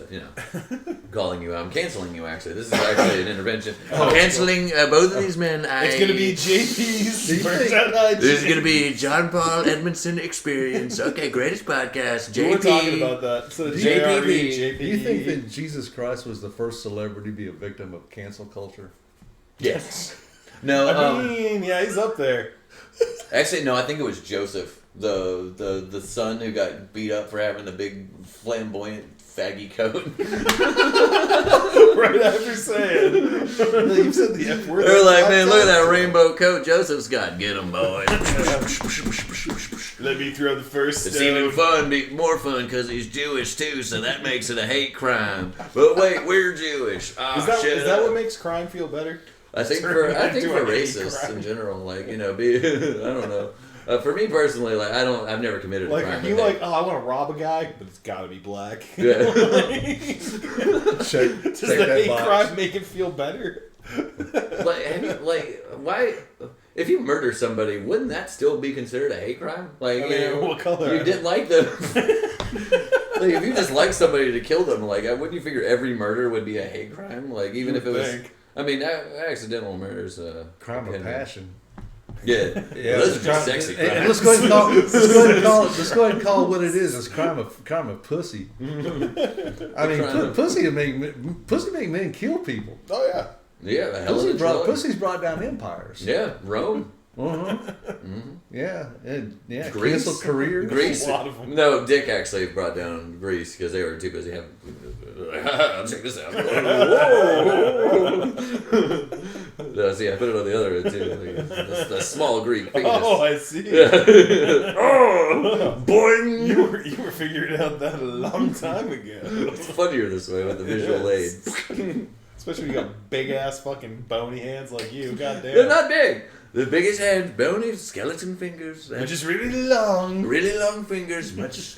calling you out. I'm canceling you. Actually, this is actually an intervention. Canceling both of these men. It's gonna be JP's think- Burnt Out IG. This is gonna be John Paul Edmondson Experience. Okay, greatest podcast. We were talking JP. about that. Instead of JPP. JRE, JPE. Do you think that Jesus Christ was the first celebrity to be a victim of cancel culture? Yes. No. I mean, yeah, he's up there. Actually, no. I think it was Joseph, the son who got beat up for having the big flamboyant faggy coat. Right after saying. You said the F word. They're like, man, look at that rainbow coat Joseph's got. Get him, boy. Let me throw the first It's stone. even more fun because he's Jewish too, so that makes it a hate crime. But wait, we're Jewish. Ah, Is that, shut is that up. what makes crime feel better? I think Turn for it into for a hate racists crime. in general, like I don't know. For me personally, like I've never committed a Like, crime. are you but like, oh, I want to rob a guy, but it's got to be black? Yeah. Does Check the that hate box. crime make it feel better? like, have you, like, why? If you murder somebody, wouldn't that still be considered a hate crime? Like, I mean, what color? you didn't like them. Like, if you just like somebody to kill them, like, wouldn't you figure every murder would be a hate crime? Like, even if it was, think. I mean, accidental murders, Crime of can- passion. Yeah, Yeah, those it's are crime- sexy and crimes. let's go ahead and call. Let's go ahead and call it what it is. It's crime of pussy. I mean, Crime of- pussy make men kill people. Oh, yeah. Yeah, a hell of a drug. Pussy's brought down empires. Yeah, Rome. Yeah, yeah. Greece? Canceled careers. Greece. A lot of them. No, Dick actually brought down Greece because they were too busy having. Check this out. No, see, I put it on the other end too. The small Greek penis. Oh, I see. Oh, boing! You were figuring out that a long time ago. It's funnier this way with the visual aid. Especially when you got big ass fucking bony hands like you. Goddamn. They're not big. The biggest hands, bony skeleton fingers. They're just really long. Really long fingers, much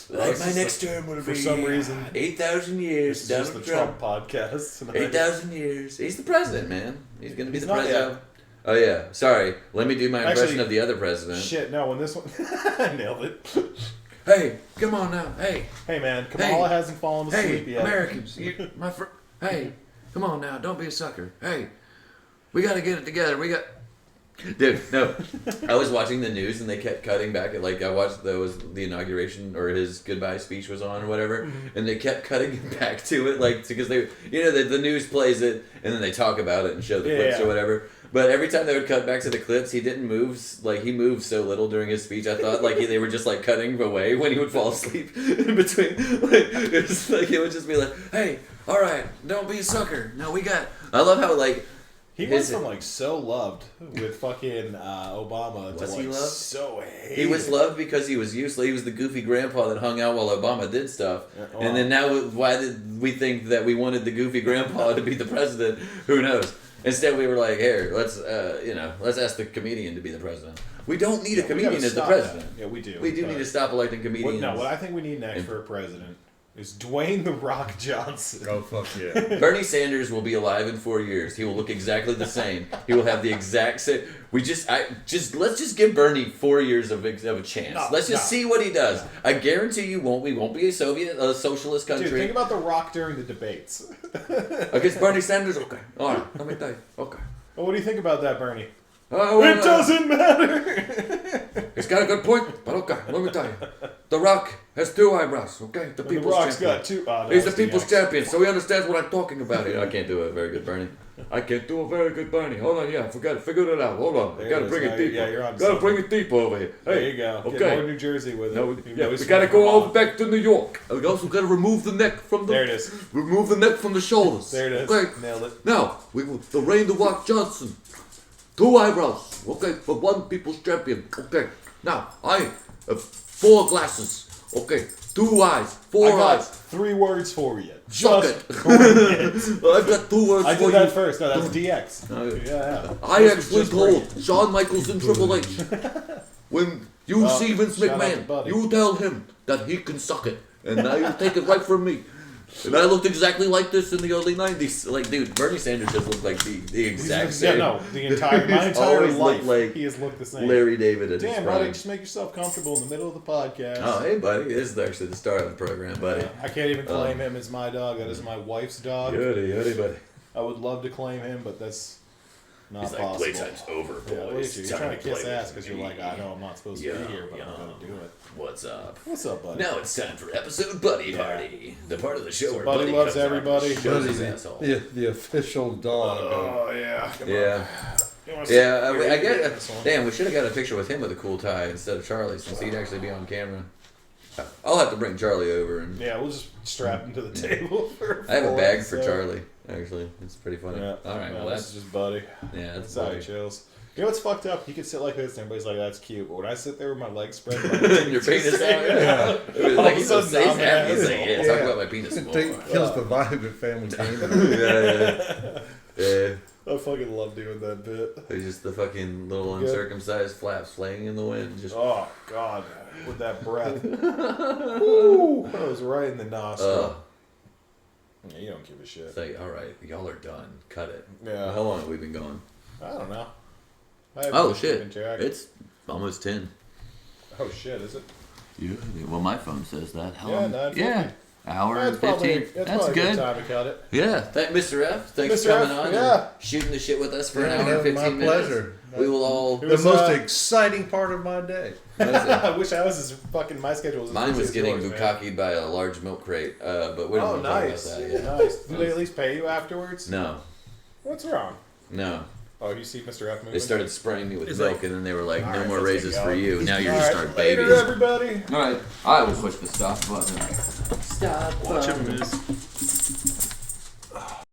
like my next term will be. For some reason, 8,000 years. It's just the Donald Trump podcast tonight. 8,000 years. He's the president, man. He's gonna be He's the not president. yet. Oh yeah. Sorry. Let me do my impression Actually, of the other president. Shit, no, when this one... I nailed it. Hey, come on now. Hey. Hey, man, Kamala Hey. hasn't fallen asleep Hey, yet. Americans. Hey, come on now. Don't be a sucker. Hey, we gotta get it together. Dude, no. I was watching the news and they kept cutting back. Like I watched the inauguration or his goodbye speech was on or whatever, and they kept cutting it back to it, like because they, the news plays it and then they talk about it and show the clips or whatever. But every time they would cut back to the clips, he didn't move. Like he moved so little during his speech. I thought like they were just like cutting away when he would fall asleep in between. Like it was like it would just be like, hey, all right, don't be a sucker. No, we got. I love how like. He went from like so loved with fucking Obama to Was he like loved? so hated. He was loved because he was useless. He was the goofy grandpa that hung out while Obama did stuff. And then now, why did we think that we wanted the goofy grandpa to be the president? Who knows? Instead, we were like, here, let's ask the comedian to be the president. We don't need a comedian as the president. Yeah, we do. We do need to stop electing comedians. What I think we need next for a president is Dwayne "The Rock" Johnson. Oh fuck yeah! Bernie Sanders will be alive in 4 years. He will look exactly the same. He will have the exact same. Let's just give Bernie 4 years of a chance. Let's just see what he does. I guarantee you we won't be a socialist country. Dude, think about The Rock during the debates. Against Bernie Sanders, okay. All right, let me tell you, okay. Well, what do you think about that, Bernie? It doesn't matter. He's got a good point, but okay, let me tell you. The Rock has 2 eyebrows, okay? The The people's Rock's champion. got 2. Oh, no, He's the it's people's DX. champion, so he understands what I'm talking about. I can't do a very good Bernie. I can't do a very good Bernie. Hold on, figured it out. Hold on, There I gotta it is. bring it deeper. Yeah, you're on Gotta something. bring it deep over here. Hey, There you go. Okay. Get more New Jersey with No, it. we gotta go over back to New York. We also gotta remove the neck from the. There it is. Remove the neck from the shoulders. There it is. Okay. Nailed it. Now the Dwayne "The Rock" Johnson. 2 eyebrows. Okay, for one people's champion. Okay. Now I have 4 glasses. Okay, 2 eyes, 4 I got eyes. 3 words for you. Suck Just it. bring it. I've got 2 words I for did that you. first. No, that's DX. Yeah. I This was actually just bring told Shawn Michaels and Triple H, when you see Vince shout out to McMahon, Buddy. you tell him that he can suck it. And now you take it right from me. And I looked exactly like this in the early 90s. Like, dude, Bernie Sanders has looked like the exact same. Yeah, no, my entire always life, looked like he has looked the same. Larry David at his Damn, prime. buddy, just make yourself comfortable in the middle of the podcast. Oh, hey, buddy. This is actually the start of the program, buddy. I can't even claim him as my dog. That is my wife's dog. Yoddy, buddy. I would love to claim him, but that's not He's like, possible. playtime's over, boys. Yeah, look at you. It's You're time trying to kiss play ass with because you're me. like, I know I'm not supposed to be here, but I'm going to do it. What's up? What's up, buddy? Now it's time for episode Buddy Party, the part of the show where Buddy loves comes out and everybody. shows his asshole. The official dog. Oh, yeah. Come on. Yeah, You wanna yeah. sit- I here, get. this one. Damn, we should have got a picture with him with a cool tie instead of Charlie, since he'd actually be on camera. I'll have to bring Charlie over, and Yeah, we'll just strap him to the table for I have a full bag for episode. Charlie. Actually, it's pretty funny. Yeah. All right, well this that's is just Buddy. yeah, that's That's how he funny. chills. You know what's fucked up? He could sit like this and everybody's like, that's cute. But when I sit there with my legs spread, Your penis out. Yeah. It was All like of a he's so sudden, he's I'm happy. He's an like, yeah, asshole. talk Yeah. about my penis more. Kills the vibe at family gaming. Yeah. I fucking love doing that bit. There's just the fucking little Yeah. uncircumcised flaps flaying in the wind. Just Oh, God. With that breath. Ooh, that was right in the nostril. Yeah, you don't give a shit. it's like, all right, y'all are done. Cut it. Yeah. How long have we been going? I don't know. I haven't Oh been shit! keeping track. It's almost 10. Oh, shit, is it? Yeah. Well, my phone says that. How Yeah, long? 9:50. Yeah. Hour That's and probably, 15. that's That's probably a good. good time to cut it. Yeah. Mr. F. Thanks Mr. for coming F, on. yeah. And shooting the shit with us for an Yeah, hour and 15 my minutes. pleasure. We will all. It The was, most exciting part of my day. I wish I was as fucking, my schedule was as Mine busy was as getting yours, man. bukkakied by a large milk crate, but we don't Oh, want to talk nice. about that. Yeah. Nice. Do they at least pay you afterwards? No. What's wrong? No. Oh, you see Mr. F moving? They started spraying me with It's milk, like- and then they were like, All "No right, more let's raises get for going. you. Now you're All just right, our later, babies." everybody. All right, I will push the stop button. Stop. Watch him miss.